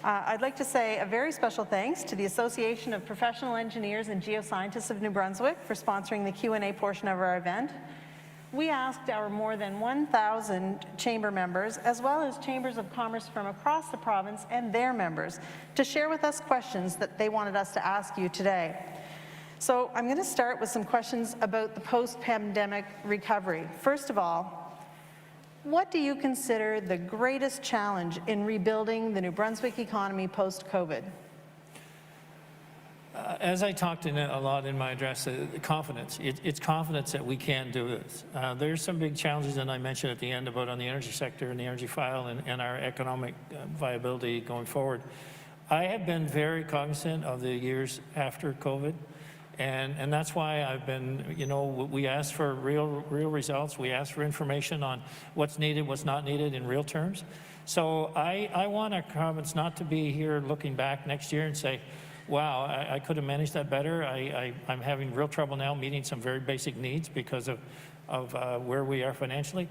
I'd like to say a very special thanks to the Association of Professional Engineers and Geoscientists of New Brunswick for sponsoring the Q&A portion of our event. We asked our more than 1,000 chamber members, as well as chambers of commerce from across the province and their members, to share with us questions that they wanted us to ask you today. So I'm going to start with some questions about the post-pandemic recovery. First of all, what do you consider the greatest challenge in rebuilding the New Brunswick economy post-COVID? As I talked a lot in my address, confidence. It's confidence that we can do this. There's some big challenges that I mentioned at the end about on the energy sector and the energy file and our economic viability going forward. I have been very cognizant of the years after COVID. And that's why I've been, we ask for real results. We ask for information on what's needed, what's not needed in real terms. So I want our province not to be here looking back next year and say, wow, I could have managed that better. I'm having real trouble now meeting some very basic needs because of where we are financially.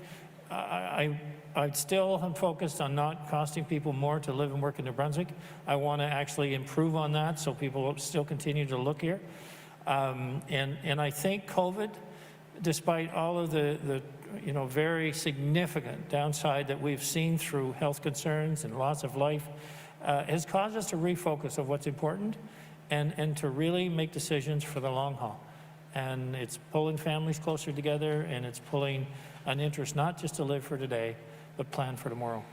I still am focused on not costing people more to live and work in New Brunswick. I want to actually improve on that so people will still continue to look here. And I think COVID, despite all of the very significant downside that we've seen through health concerns and loss of life, has caused us to refocus on what's important and to really make decisions for the long haul. And it's pulling families closer together, and it's pulling an interest not just to live for today, but plan for tomorrow.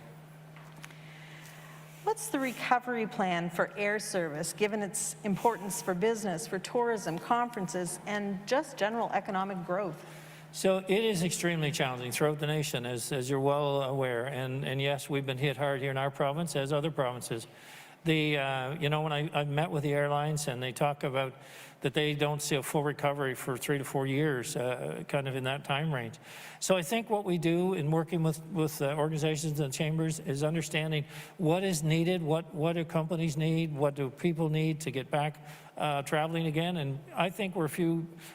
What's the recovery plan for air service, given its importance for business, for tourism, conferences, and just general economic growth? So it is extremely challenging throughout the nation, as you're well aware. And yes, we've been hit hard here in our province, as other provinces. When I've met with the airlines and they talk about that they don't see a full recovery for 3 to 4 years, kind of in that time range. So I think what we do in working with organizations and chambers is understanding what is needed, what do companies need, what do people need to get back traveling again. And I think we're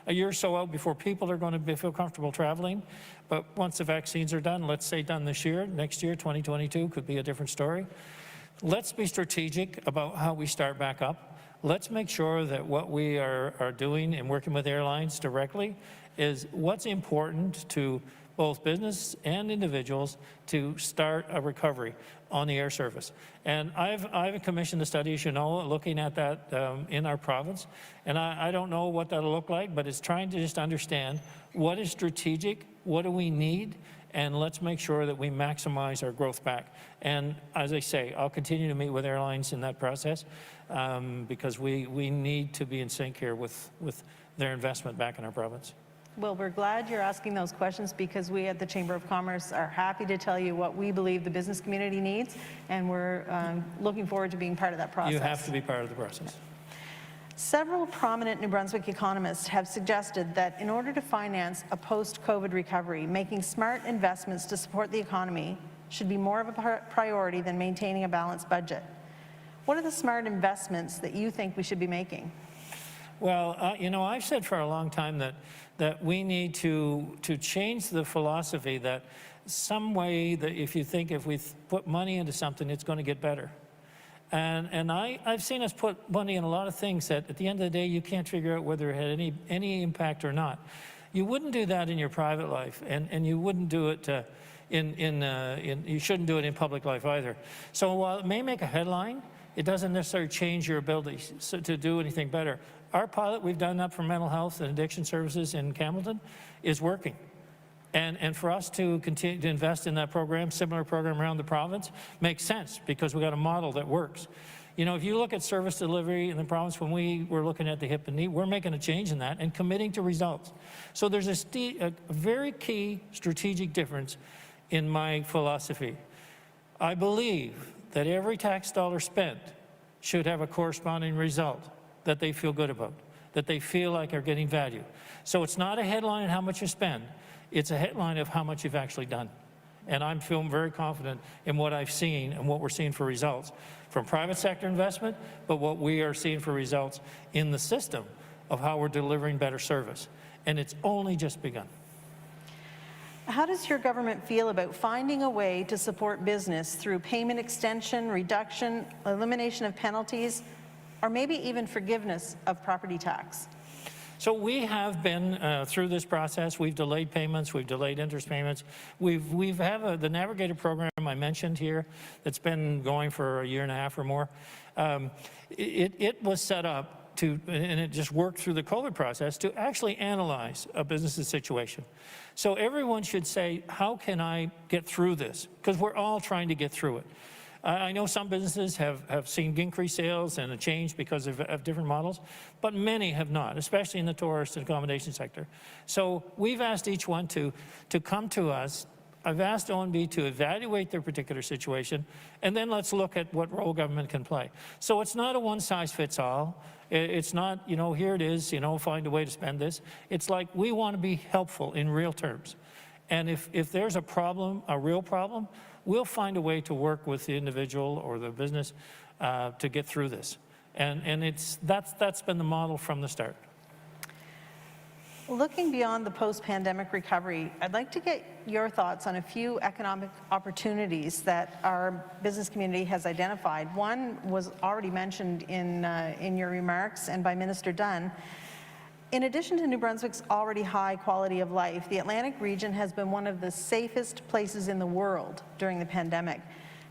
a year or so out before people are going to feel comfortable traveling. But once the vaccines are done, let's say done this year, next year, 2022, could be a different story. Let's be strategic about how we start back up. Let's make sure that what we are doing and working with airlines directly is what's important to both business and individuals to start a recovery on the air service. And I've commissioned a study, as you know, looking at that in our province. And I don't know what that'll look like, but it's trying to just understand what is strategic, what do we need, and let's make sure that we maximize our growth back. And as I say, I'll continue to meet with airlines in that process because we need to be in sync here with their investment back in our province. Well, we're glad you're asking those questions because we at the Chamber of Commerce are happy to tell you what we believe the business community needs, and we're looking forward to being part of that process. You have to be part of the process. Several prominent New Brunswick economists have suggested that in order to finance a post-COVID recovery, making smart investments to support the economy should be more of a priority than maintaining a balanced budget. What are the smart investments that you think we should be making? Well, I've said for a long time that we need to change the philosophy that some way that if we put money into something, it's going to get better. And I've seen us put money in a lot of things that at the end of the day, you can't figure out whether it had any impact or not. You wouldn't do that in your private life, and you wouldn't do it you shouldn't do it in public life either. So while it may make a headline, it doesn't necessarily change your ability to do anything better. Our pilot, we've done that for mental health and addiction services in Campbellton, is working. And for us to continue to invest in that program, similar program around the province, makes sense because we got a model that works. If you look at service delivery in the province, when we were looking at the hip and knee, we're making a change in that and committing to results. So there's a very key strategic difference in my philosophy. I believe that every tax dollar spent should have a corresponding result that they feel good about, that they feel like are getting value. So it's not a headline on how much you spend, it's a headline of how much you've actually done. And I'm feeling very confident in what I've seen and what we're seeing for results from private sector investment, but what we are seeing for results in the system of how we're delivering better service. And it's only just begun. How does your government feel about finding a way to support business through payment extension, reduction, elimination of penalties, or maybe even forgiveness of property tax? So we have been through this process. We've delayed payments. We've delayed interest payments. We've have the Navigator program I mentioned here that's been going for a year and a half or more. It was set up and it just worked through the COVID process to actually analyze a business's situation. So everyone should say, how can I get through this? Because we're all trying to get through it. I know some businesses have seen increased sales and a change because of different models, but many have not, especially in the tourist and accommodation sector. So we've asked each one to come to us. I've asked ONB to evaluate their particular situation, and then let's look at what role government can play. So it's not a one-size-fits-all. It's not, here it is, find a way to spend this. It's like we want to be helpful in real terms. And if there's a problem, a real problem, we'll find a way to work with the individual or the business to get through this. And that's been the model from the start. Looking beyond the post-pandemic recovery, I'd like to get your thoughts on a few economic opportunities that our business community has identified. One was already mentioned in your remarks and by Minister Dunn. In addition to New Brunswick's already high quality of life, the Atlantic region has been one of the safest places in the world during the pandemic.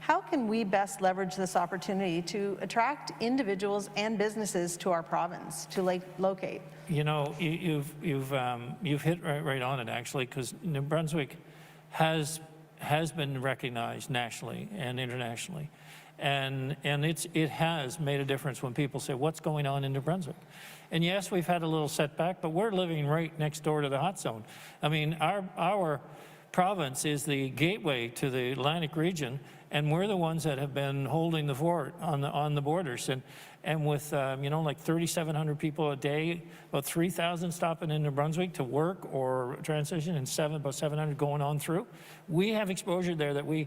How can we best leverage this opportunity to attract individuals and businesses to our province to locate? You know, you've hit right on it, actually, because New Brunswick has been recognized nationally and internationally, and it has made a difference when people say, what's going on in New Brunswick? And yes, we've had a little setback, but we're living right next door to the hot zone. I mean, our province is the gateway to the Atlantic region, and we're the ones that have been holding the fort on the borders. And with, you know, like 3,700 people a day, about 3,000 stopping in New Brunswick to work or transition, and about 700 going on through, we have exposure there that we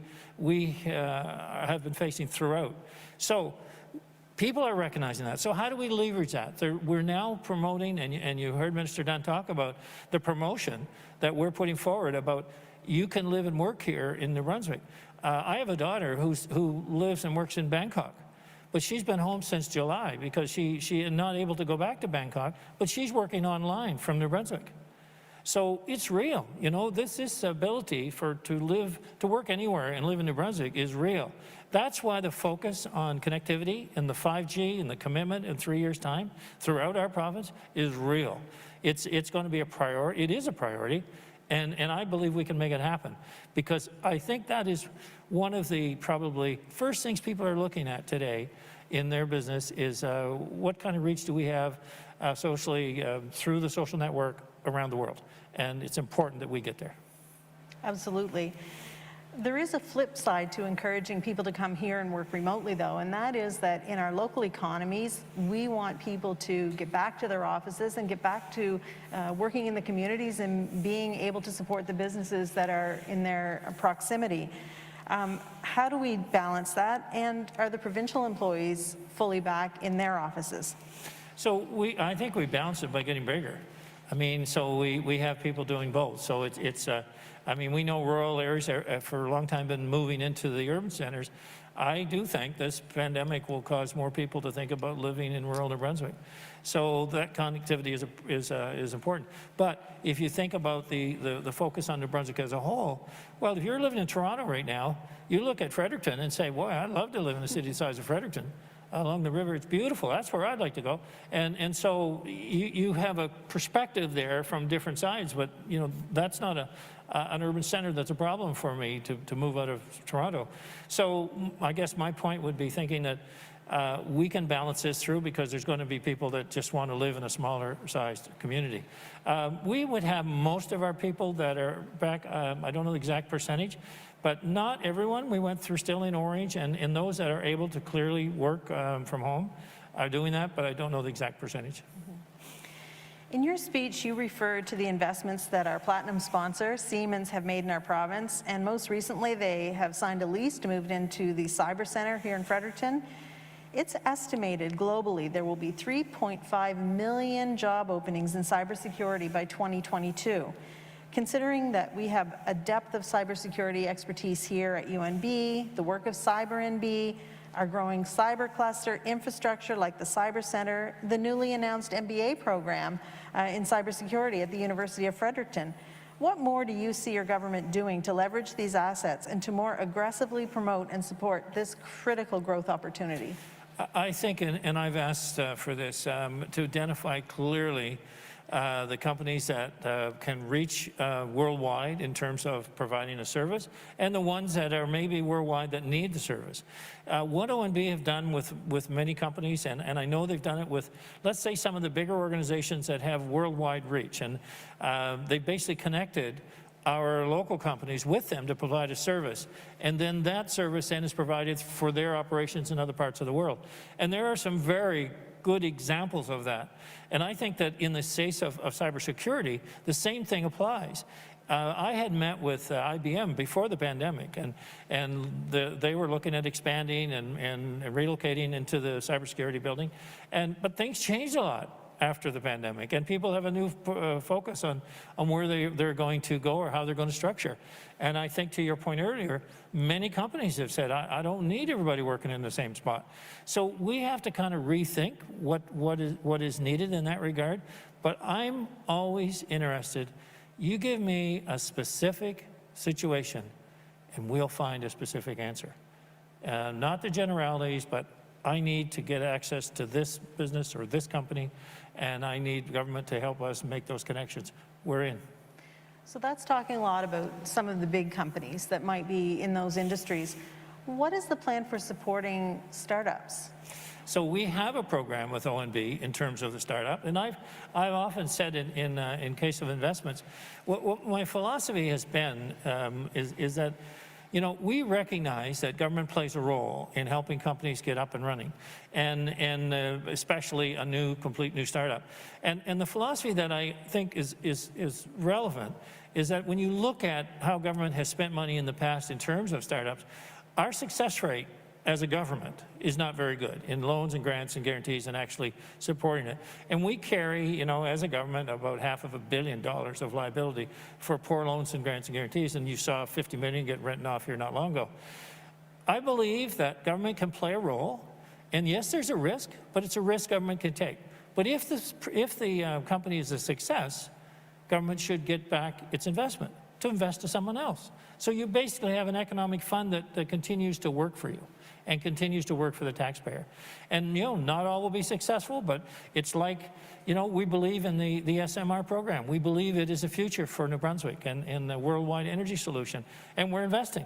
have been facing throughout. So people are recognizing that. So how do we leverage that? We're now promoting, and you heard Minister Dunn talk about the promotion that we're putting forward about you can live and work here in New Brunswick. I have a daughter who lives and works in Bangkok, but she's been home since July because she is not able to go back to Bangkok, but she's working online from New Brunswick. So it's real, you know, this ability to work anywhere and live in New Brunswick is real. That's why the focus on connectivity and the 5G and the commitment in 3 years' time throughout our province is real. It's going to be a priority. It is a priority. And I believe we can make it happen, because I think that is one of the probably first things people are looking at today in their business is what kind of reach do we have socially through the social network around the world. And it's important that we get there. Absolutely. There is a flip side to encouraging people to come here and work remotely, though, and that is that in our local economies, we want people to get back to their offices and get back to working in the communities and being able to support the businesses that are in their proximity. How do we balance that? And are the provincial employees fully back in their offices? So I think we balance it by getting bigger. I mean, so we have people doing both. So I mean, we know rural areas are, for a long time been moving into the urban centers. I do think this pandemic will cause more people to think about living in rural New Brunswick. So that connectivity is important. But if you think about the focus on New Brunswick as a whole, well, if you're living in Toronto right now, you look at Fredericton and say, boy, I'd love to live in a city the size of Fredericton. Along the river, it's beautiful. That's where I'd like to go. And so you have a perspective there from different sides, but you know, that's not an urban center that's a problem for me to move out of Toronto. So I guess my point would be thinking that we can balance this through, because there's going to be people that just want to live in a smaller sized community. We would have most of our people that are back, I don't know the exact percentage, but not everyone. We went through still in orange, and those that are able to clearly work from home are doing that, but I don't know the exact percentage. In your speech, you referred to the investments that our platinum sponsor, Siemens, have made in our province, and most recently they have signed a lease to move into the Cyber Center here in Fredericton. It's estimated globally there will be 3.5 million job openings in cybersecurity by 2022. Considering that we have a depth of cybersecurity expertise here at UNB, the work of CyberNB, our growing cyber cluster infrastructure like the Cyber Center, the newly announced MBA program in cybersecurity at the University of Fredericton, what more do you see your government doing to leverage these assets and to more aggressively promote and support this critical growth opportunity? I think, and I've asked for this, to identify clearly the companies that can reach worldwide in terms of providing a service, and the ones that are maybe worldwide that need the service. What ONB have done with many companies, and I know they've done it with, let's say, some of the bigger organizations that have worldwide reach, and they basically connected our local companies with them to provide a service, and then that service then is provided for their operations in other parts of the world. And there are some very good examples of that. And I think that in the case of cybersecurity, the same thing applies. I had met with IBM before the pandemic, and they were looking at expanding and relocating into the cybersecurity building, but things changed a lot after the pandemic, and people have a new focus on where they're going to go or how they're going to structure. And I think, to your point earlier, many companies have said, I don't need everybody working in the same spot. So we have to kind of rethink what is needed in that regard. But I'm always interested. You give me a specific situation, and we'll find a specific answer. Not the generalities, but I need to get access to this business or this company, and I need government to help us make those connections. We're in. So that's talking a lot about some of the big companies that might be in those industries. What is the plan for supporting startups? So we have a program with ONB in terms of the startup, and I've often said in case of investments, what my philosophy has been is that, you know, we recognize that government plays a role in helping companies get up and running, and especially a complete new startup. And the philosophy that I think is relevant is that when you look at how government has spent money in the past in terms of startups, our success rate as a government is not very good in loans and grants and guarantees and actually supporting it. And we carry, you know, as a government, about $500 million of liability for poor loans and grants and guarantees, and you saw $50 million get written off here not long ago. I believe that government can play a role, and yes, there's a risk, but it's a risk government can take. But if the company is a success, government should get back its investment to invest to someone else. So you basically have an economic fund that continues to work for you and continues to work for the taxpayer. And, you know, not all will be successful, but it's like, you know, we believe in the SMR program. We believe it is a future for New Brunswick and the worldwide energy solution, and we're investing.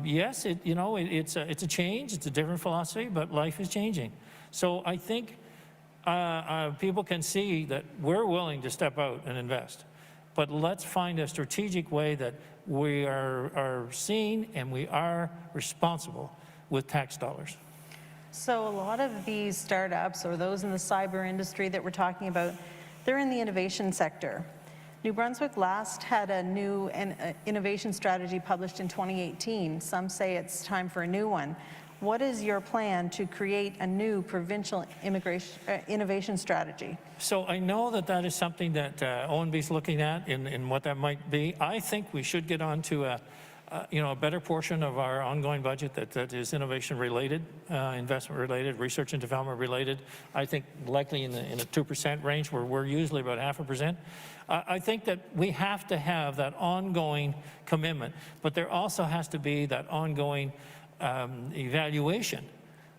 Yes, it's a change, it's a different philosophy, but life is changing. So I think people can see that we're willing to step out and invest. But let's find a strategic way that we are seen and we are responsible with tax dollars. So a lot of these startups, or those in the cyber industry that we're talking about, they're in the innovation sector. New Brunswick last had a new innovation strategy published in 2018. Some say it's time for a new one. What is your plan to create a new provincial innovation strategy? So I know that is something that ONB is looking at in what that might be. I think we should get on to a better portion of our ongoing budget that is innovation related, investment related, research and development related. I think likely in a 2% range, where we're usually about 0.5%. I think that we have to have that ongoing commitment, but there also has to be that ongoing evaluation.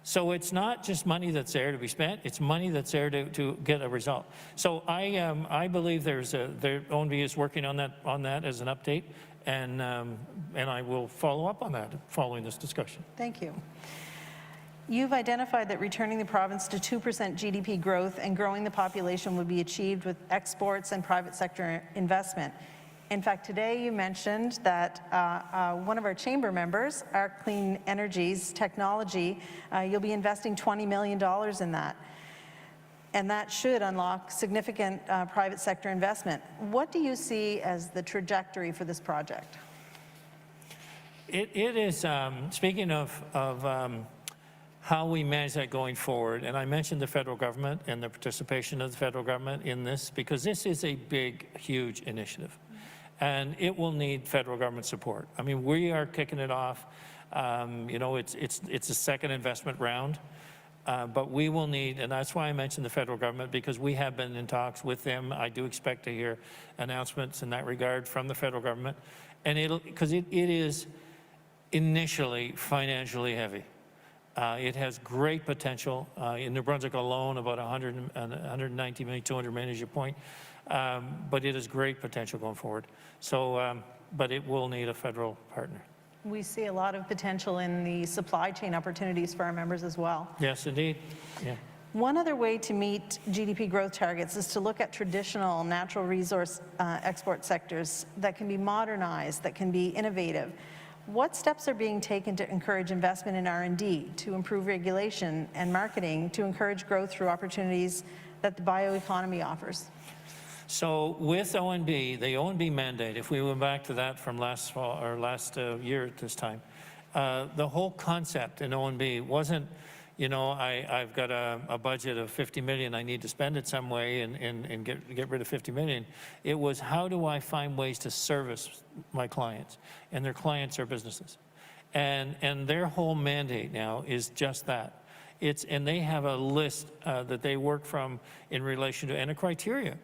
So it's not just money that's there to be spent, it's money that's there to get a result. So I believe ONB is working on that as an update, and I will follow up on that following this discussion. Thank you. You've identified that returning the province to 2% GDP growth and growing the population would be achieved with exports and private sector investment. In fact, today you mentioned that one of our chamber members, our Clean Energies Technology, you'll be investing $20 million in that. And that should unlock significant private sector investment. What do you see as the trajectory for this project? It is, speaking of how we manage that going forward, and I mentioned the federal government and the participation of the federal government in this, because this is a big, huge initiative. And it will need federal government support. I mean, we are kicking it off. It's a second investment round, but we will need, and that's why I mentioned the federal government, because we have been in talks with them. I do expect to hear announcements in that regard from the federal government, and because it is initially financially heavy. It has great potential. In New Brunswick alone, about 190 million, 200 million is your point. But it has great potential going forward. So, but it will need a federal partner. We see a lot of potential in the supply chain opportunities for our members as well. Yes, indeed. Yeah. One other way to meet GDP growth targets is to look at traditional natural resource export sectors that can be modernized, that can be innovative. What steps are being taken to encourage investment in R&D, to improve regulation and marketing, to encourage growth through opportunities that the bioeconomy offers? So with ONB, the ONB mandate, if we went back to that from last fall or last year at this time, the whole concept in ONB wasn't, you know, I've got a budget of 50 million, I need to spend it some way and get rid of 50 million. It was, how do I find ways to service my clients? And their clients are businesses. And their whole mandate now is just that. And they have a list that they work from in relation to, and a criteria.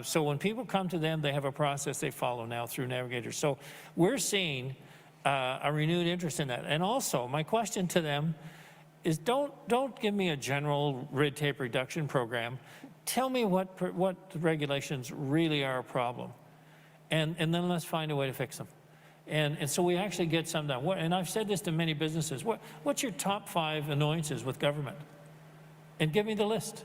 So when people come to them, they have a process they follow now through Navigators. So we're seeing a renewed interest in that. And also, my question to them is, don't give me a general red tape reduction program. Tell me what regulations really are a problem, and then let's find a way to fix them. And so we actually get some done. And I've said this to many businesses. What's your top 5 annoyances with government? And give me the list.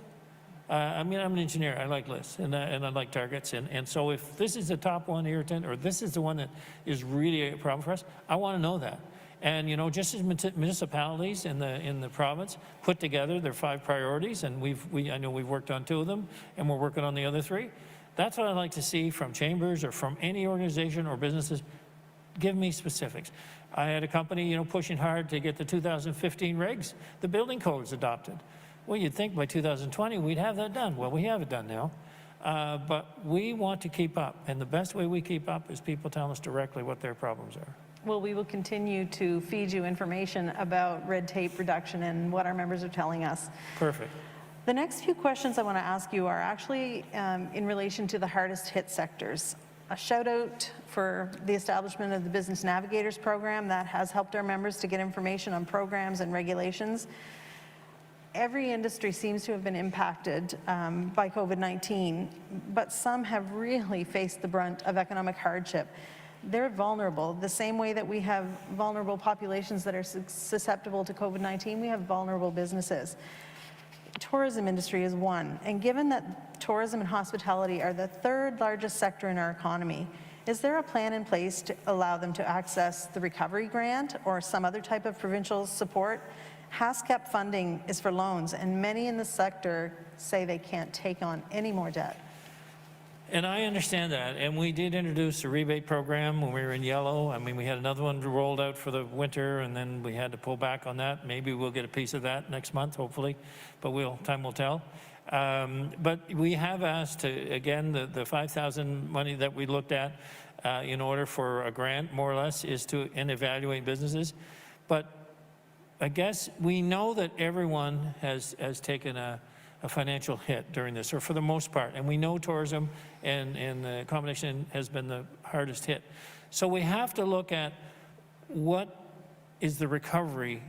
I mean, I'm an engineer. I like lists, and I like targets. And so if this is the top one irritant, or this is the one that is really a problem for us, I want to know that. And, you know, just as municipalities in the province put together their 5 priorities, and I know we've worked on 2 of them, and we're working on the other 3. That's what I'd like to see from chambers or from any organization or businesses. Give me specifics. I had a company, you know, pushing hard to get the 2015 regs, the building codes adopted. Well, you'd think by 2020 we'd have that done. Well, we have it done now. But we want to keep up. And the best way we keep up is people telling us directly what their problems are. Well, we will continue to feed you information about red tape reduction and what our members are telling us. Perfect. The next few questions I want to ask you are actually in relation to the hardest hit sectors. A shout out for the establishment of the Business Navigators program that has helped our members to get information on programs and regulations. Every industry seems to have been impacted by COVID-19, but some have really faced the brunt of economic hardship. They're vulnerable. The same way that we have vulnerable populations that are susceptible to COVID-19, we have vulnerable businesses. Tourism industry is one, and given that tourism and hospitality are the 3rd largest sector in our economy, is there a plan in place to allow them to access the recovery grant or some other type of provincial support? HASCAP funding is for loans, and many in the sector say they can't take on any more debt. And I understand that, and we did introduce a rebate program when we were in yellow. I mean, we had another one rolled out for the winter, and then we had to pull back on that. Maybe we'll get a piece of that next month, hopefully, but time will tell. But we have asked to, again, the 5,000 money that we looked at in order for a grant, more or less, is to evaluate businesses. But I guess we know that everyone has taken a financial hit during this, or for the most part, and we know tourism and accommodation has been the hardest hit. So we have to look at what is the recovery,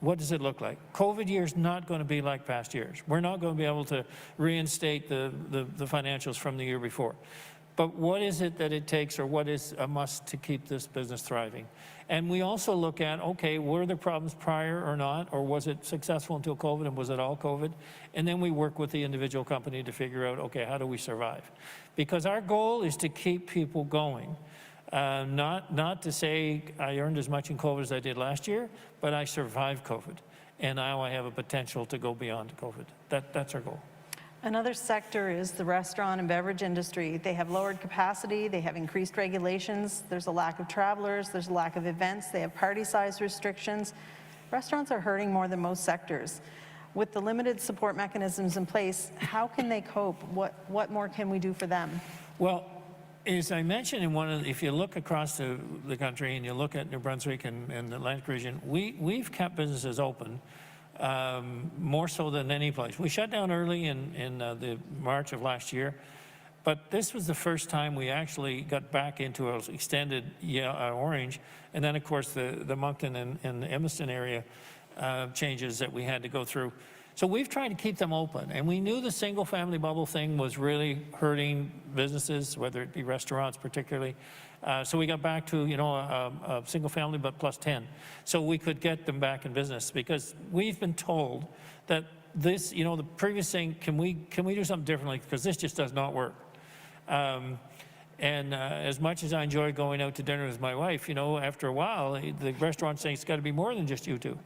what does it look like? COVID year is not going to be like past years. We're not going to be able to reinstate the financials from the year before. But what is it that it takes, or what is a must to keep this business thriving? And we also look at, okay, were there problems prior or not, or was it successful until COVID, and was it all COVID? And then we work with the individual company to figure out, okay, how do we survive? Because our goal is to keep people going. Not to say I earned as much in COVID as I did last year, but I survived COVID. And now I have a potential to go beyond COVID. That's our goal. Another sector is the restaurant and beverage industry. They have lowered capacity, they have increased regulations, there's a lack of travelers, there's a lack of events, they have party size restrictions. Restaurants are hurting more than most sectors. With the limited support mechanisms in place, how can they cope? What more can we do for them? Well, as I mentioned if you look across the country and you look at New Brunswick and the Atlantic region, we've kept businesses open. More so than any place. We shut down early in the March of last year, but this was the first time we actually got back into an extended orange, and then of course the Moncton and the Evanston area changes that we had to go through. So we've tried to keep them open, and we knew the single family bubble thing was really hurting businesses, whether it be restaurants particularly. So we got back to, a single family, but plus 10. So we could get them back in business, because we've been told that this, the previous thing, can we do something differently? Because this just does not work. And as much as I enjoy going out to dinner with my wife, after a while, the restaurant's saying it's got to be more than just you two.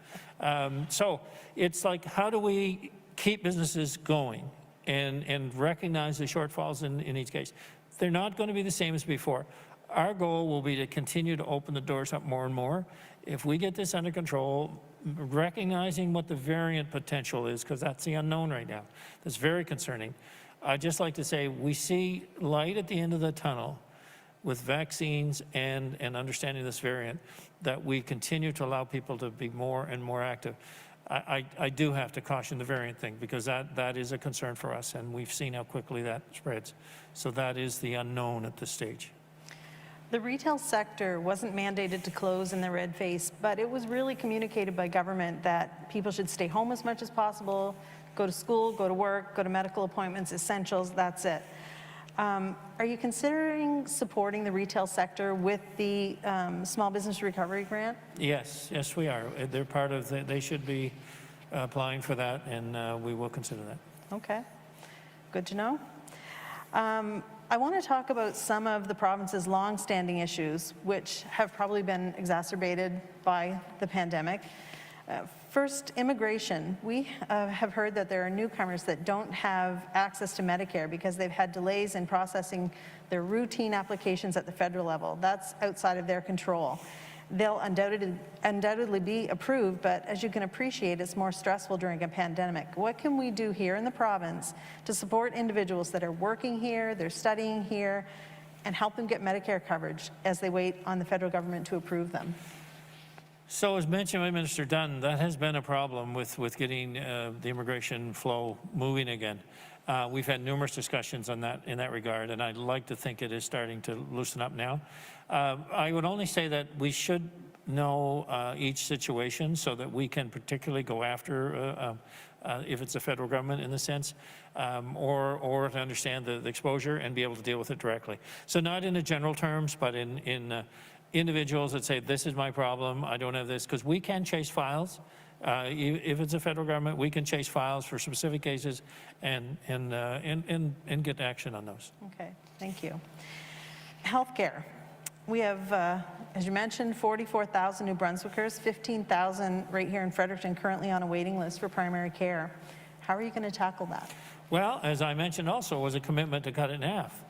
So it's like, how do we keep businesses going? and recognize the shortfalls in each case. They're not going to be the same as before. Our goal will be to continue to open the doors up more and more. If we get this under control, recognizing what the variant potential is, because that's the unknown right now, that's very concerning. I'd just like to say we see light at the end of the tunnel with vaccines and understanding this variant, that we continue to allow people to be more and more active. I do have to caution the variant thing, because that is a concern for us, and we've seen how quickly that spreads. So that is the unknown at this stage. The retail sector wasn't mandated to close in the red face, but it was really communicated by government that people should stay home as much as possible, go to school, go to work, go to medical appointments, essentials, that's it. Are you considering supporting the retail sector with the Small Business Recovery Grant? Yes, we are. They're part of they should be applying for that, and we will consider that. Okay, good to know. I want to talk about some of the province's long-standing issues, which have probably been exacerbated by the pandemic. First, immigration. We have heard that there are newcomers that don't have access to Medicare because they've had delays in processing their routine applications at the federal level. That's outside of their control. They'll undoubtedly be approved, but as you can appreciate, it's more stressful during a pandemic. What can we do here in the province to support individuals that are working here, they're studying here, and help them get Medicare coverage as they wait on the federal government to approve them? So as mentioned by Minister Dunn, that has been a problem with getting the immigration flow moving again. We've had numerous discussions on that in that regard, and I'd like to think it is starting to loosen up now. I would only say that we should know each situation so that we can particularly go after if it's the federal government in the sense, or to understand the exposure and be able to deal with it directly. So not in the general terms, but in individuals that say, this is my problem, I don't have this, because we can chase files. If it's a federal government, we can chase files for specific cases and get action on those. Okay, thank you. Healthcare. We have, as you mentioned, 44,000 New Brunswickers, 15,000 right here in Fredericton currently on a waiting list for primary care. How are you going to tackle that? Well, as I mentioned also, was a commitment to cut it in half.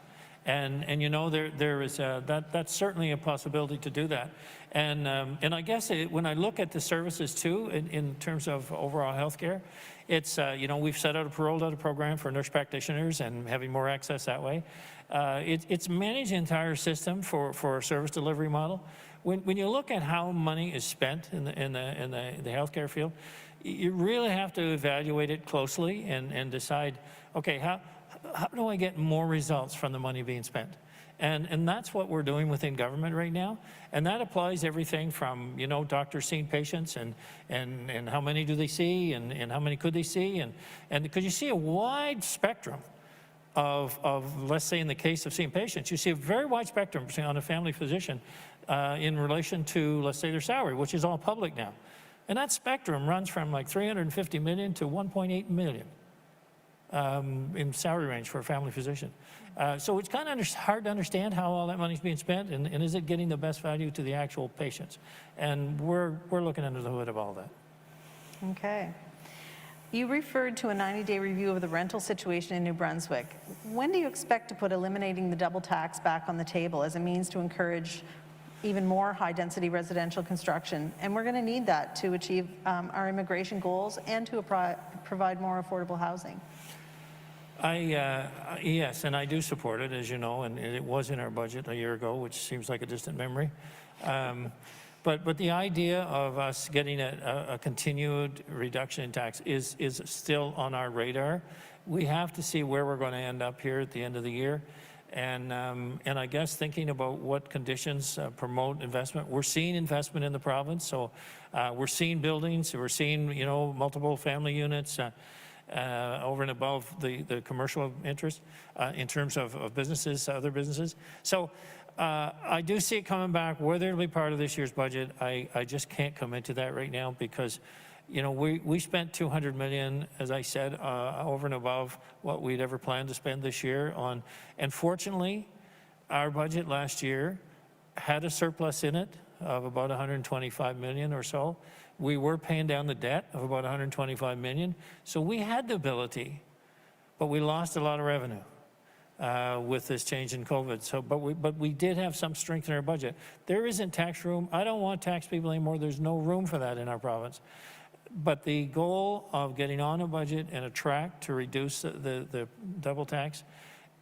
And you know, there is that's certainly a possibility to do that. And I guess when I look at the services too, in terms of overall healthcare, it's you know, we've rolled out a program for nurse practitioners and having more access that way. It's managed the entire system for a service delivery model. When you look at how money is spent in the healthcare field, you really have to evaluate it closely and decide, okay, how do I get more results from the money being spent? And that's what we're doing within government right now. And that applies everything from, you know, doctors seeing patients and how many do they see and how many could they see. And because you see a wide spectrum of, let's say in the case of seeing patients, you see a very wide spectrum on a family physician in relation to, let's say, their salary, which is all public now. And that spectrum runs from like 350 million to 1.8 million. In salary range for a family physician. So it's kind of hard to understand how all that money is being spent and is it getting the best value to the actual patients. And we're looking under the hood of all that. Okay. You referred to a 90-day review of the rental situation in New Brunswick. When do you expect to put eliminating the double tax back on the table as a means to encourage even more high-density residential construction? And we're going to need that to achieve our immigration goals and to provide more affordable housing. Yes, and I do support it, as you know, and it was in our budget a year ago, which seems like a distant memory. But the idea of us getting a continued reduction in tax is still on our radar. We have to see where we're going to end up here at the end of the year. And I guess thinking about what conditions promote investment. We're seeing investment in the province, so we're seeing buildings, we're seeing, you know, multiple family units, over and above the commercial interest in terms of businesses, other businesses. So I do see it coming back. Whether it'll be part of this year's budget, I just can't commit to that right now because, you know, we spent $200 million, as I said, over and above what we'd ever planned to spend this year on. And fortunately, our budget last year had a surplus in it of about $125 million or so. We were paying down the debt of about $125 million. So we had the ability. but we lost a lot of revenue with this change in COVID. So, but we did have some strength in our budget. There isn't tax room. I don't want tax people anymore. There's no room for that in our province. But the goal of getting on a budget and a track to reduce the double tax,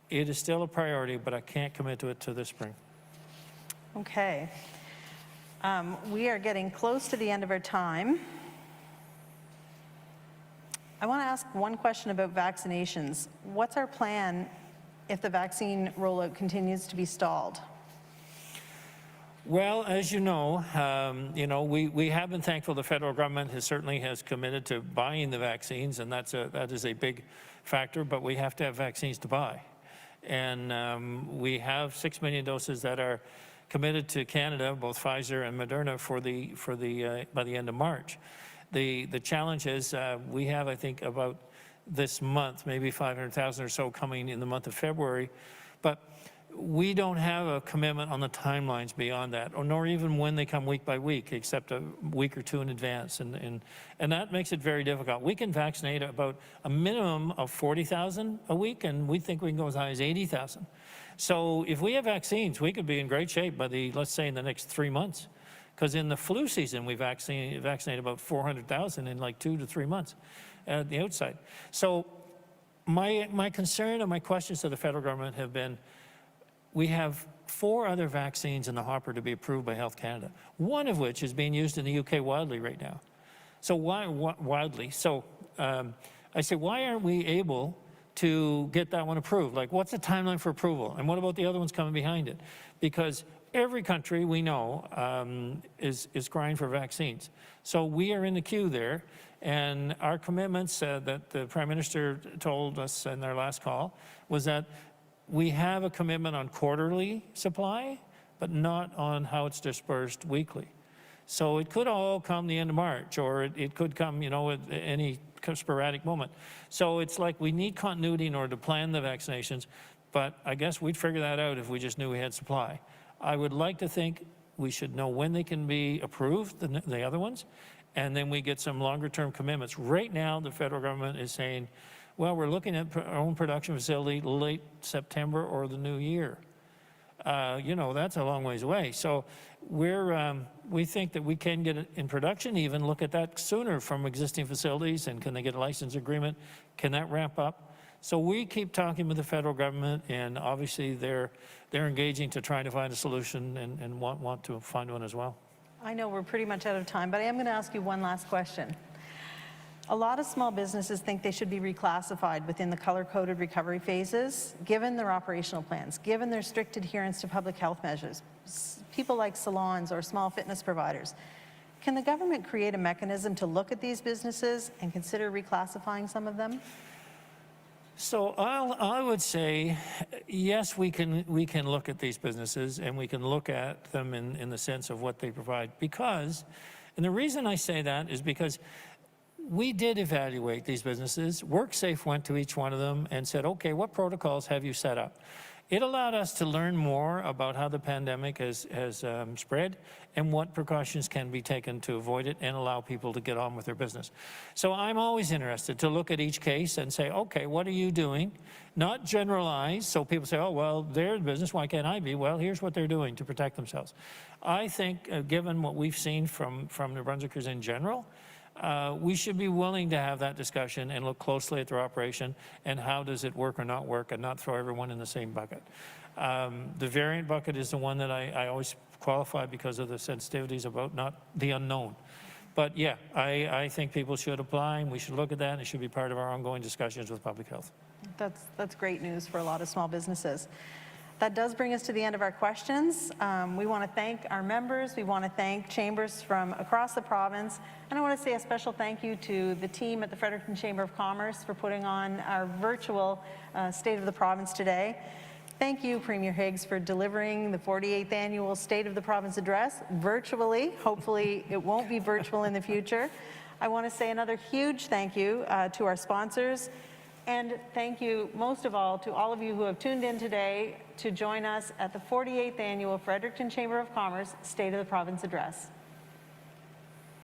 it is still a priority, but I can't commit to it to this spring. Okay. We are getting close to the end of our time. I want to ask one question about vaccinations. What's our plan if the vaccine rollout continues to be stalled? Well, as you know, we have been thankful the federal government has committed to buying the vaccines, and that is a big factor, but we have to have vaccines to buy. And we have 6 million doses that are committed to Canada, both Pfizer and Moderna, by the end of March. The challenge is we have, I think, about this month, maybe 500,000 or so coming in the month of February, but we don't have a commitment on the timelines beyond that, or nor even when they come week by week, except a week or two in advance, and that makes it very difficult. We can vaccinate about a minimum of 40,000 a week, and we think we can go as high as 80,000. So if we have vaccines, we could be in great shape by let's say in the next 3 months, because in the flu season we vaccinate about 400,000 in like 2 to 3 months at the outside. So my concern and my questions to the federal government have been, we have 4 other vaccines in the hopper to be approved by Health Canada, one of which is being used in the UK widely right now. So widely? So I say, why aren't we able to get that one approved? Like, what's the timeline for approval? And what about the other ones coming behind it? Because every country we know is crying for vaccines. So we are in the queue there, and our commitments that the Prime Minister told us in their last call was that we have a commitment on quarterly supply, but not on how it's dispersed weekly. So it could all come the end of March, or it could come, at any sporadic moment. So it's like we need continuity in order to plan the vaccinations, but I guess we'd figure that out if we just knew we had supply. I would like to think we should know when they can be approved, the other ones, and then we get some longer term commitments. Right now, the federal government is saying, well, we're looking at our own production facility late September or the new year. That's a long ways away. So we think that we can get it in production, even look at that sooner from existing facilities, and can they get a license agreement? Can that ramp up? So we keep talking with the federal government, and obviously they're engaging to try to find a solution and want to find one as well. I know we're pretty much out of time, but I am going to ask you one last question. A lot of small businesses think they should be reclassified within the color-coded recovery phases, given their operational plans, given their strict adherence to public health measures. People like salons or small fitness providers. Can the government create a mechanism to look at these businesses and consider reclassifying some of them? So I would say, yes, we can look at these businesses, and we can look at them in the sense of what they provide, because, and the reason I say that is because we did evaluate these businesses. WorkSafe went to each one of them and said, okay, what protocols have you set up? It allowed us to learn more about how the pandemic has spread and what precautions can be taken to avoid it and allow people to get on with their business. So I'm always interested to look at each case and say, okay, what are you doing? Not generalize, so people say, oh, well, they're in business, why can't I be? Well, here's what they're doing to protect themselves. I think, given what we've seen from New Brunswickers in general, we should be willing to have that discussion and look closely at their operation and how does it work or not work, and not throw everyone in the same bucket. The variant bucket is the one that I always qualify because of the sensitivities about not the unknown. But yeah, I think people should apply, and we should look at that, and it should be part of our ongoing discussions with public health. That's great news for a lot of small businesses. That does bring us to the end of our questions. We want to thank our members. We want to thank chambers from across the province. And I want to say a special thank you to the team at the Fredericton Chamber of Commerce for putting on our virtual State of the Province today. Thank you, Premier Higgs, for delivering the 48th Annual State of the Province Address virtually. Hopefully it won't be virtual in the future. I want to say another huge thank you to our sponsors. And thank you, most of all, to all of you who have tuned in today to join us at the 48th Annual Fredericton Chamber of Commerce State of the Province Address.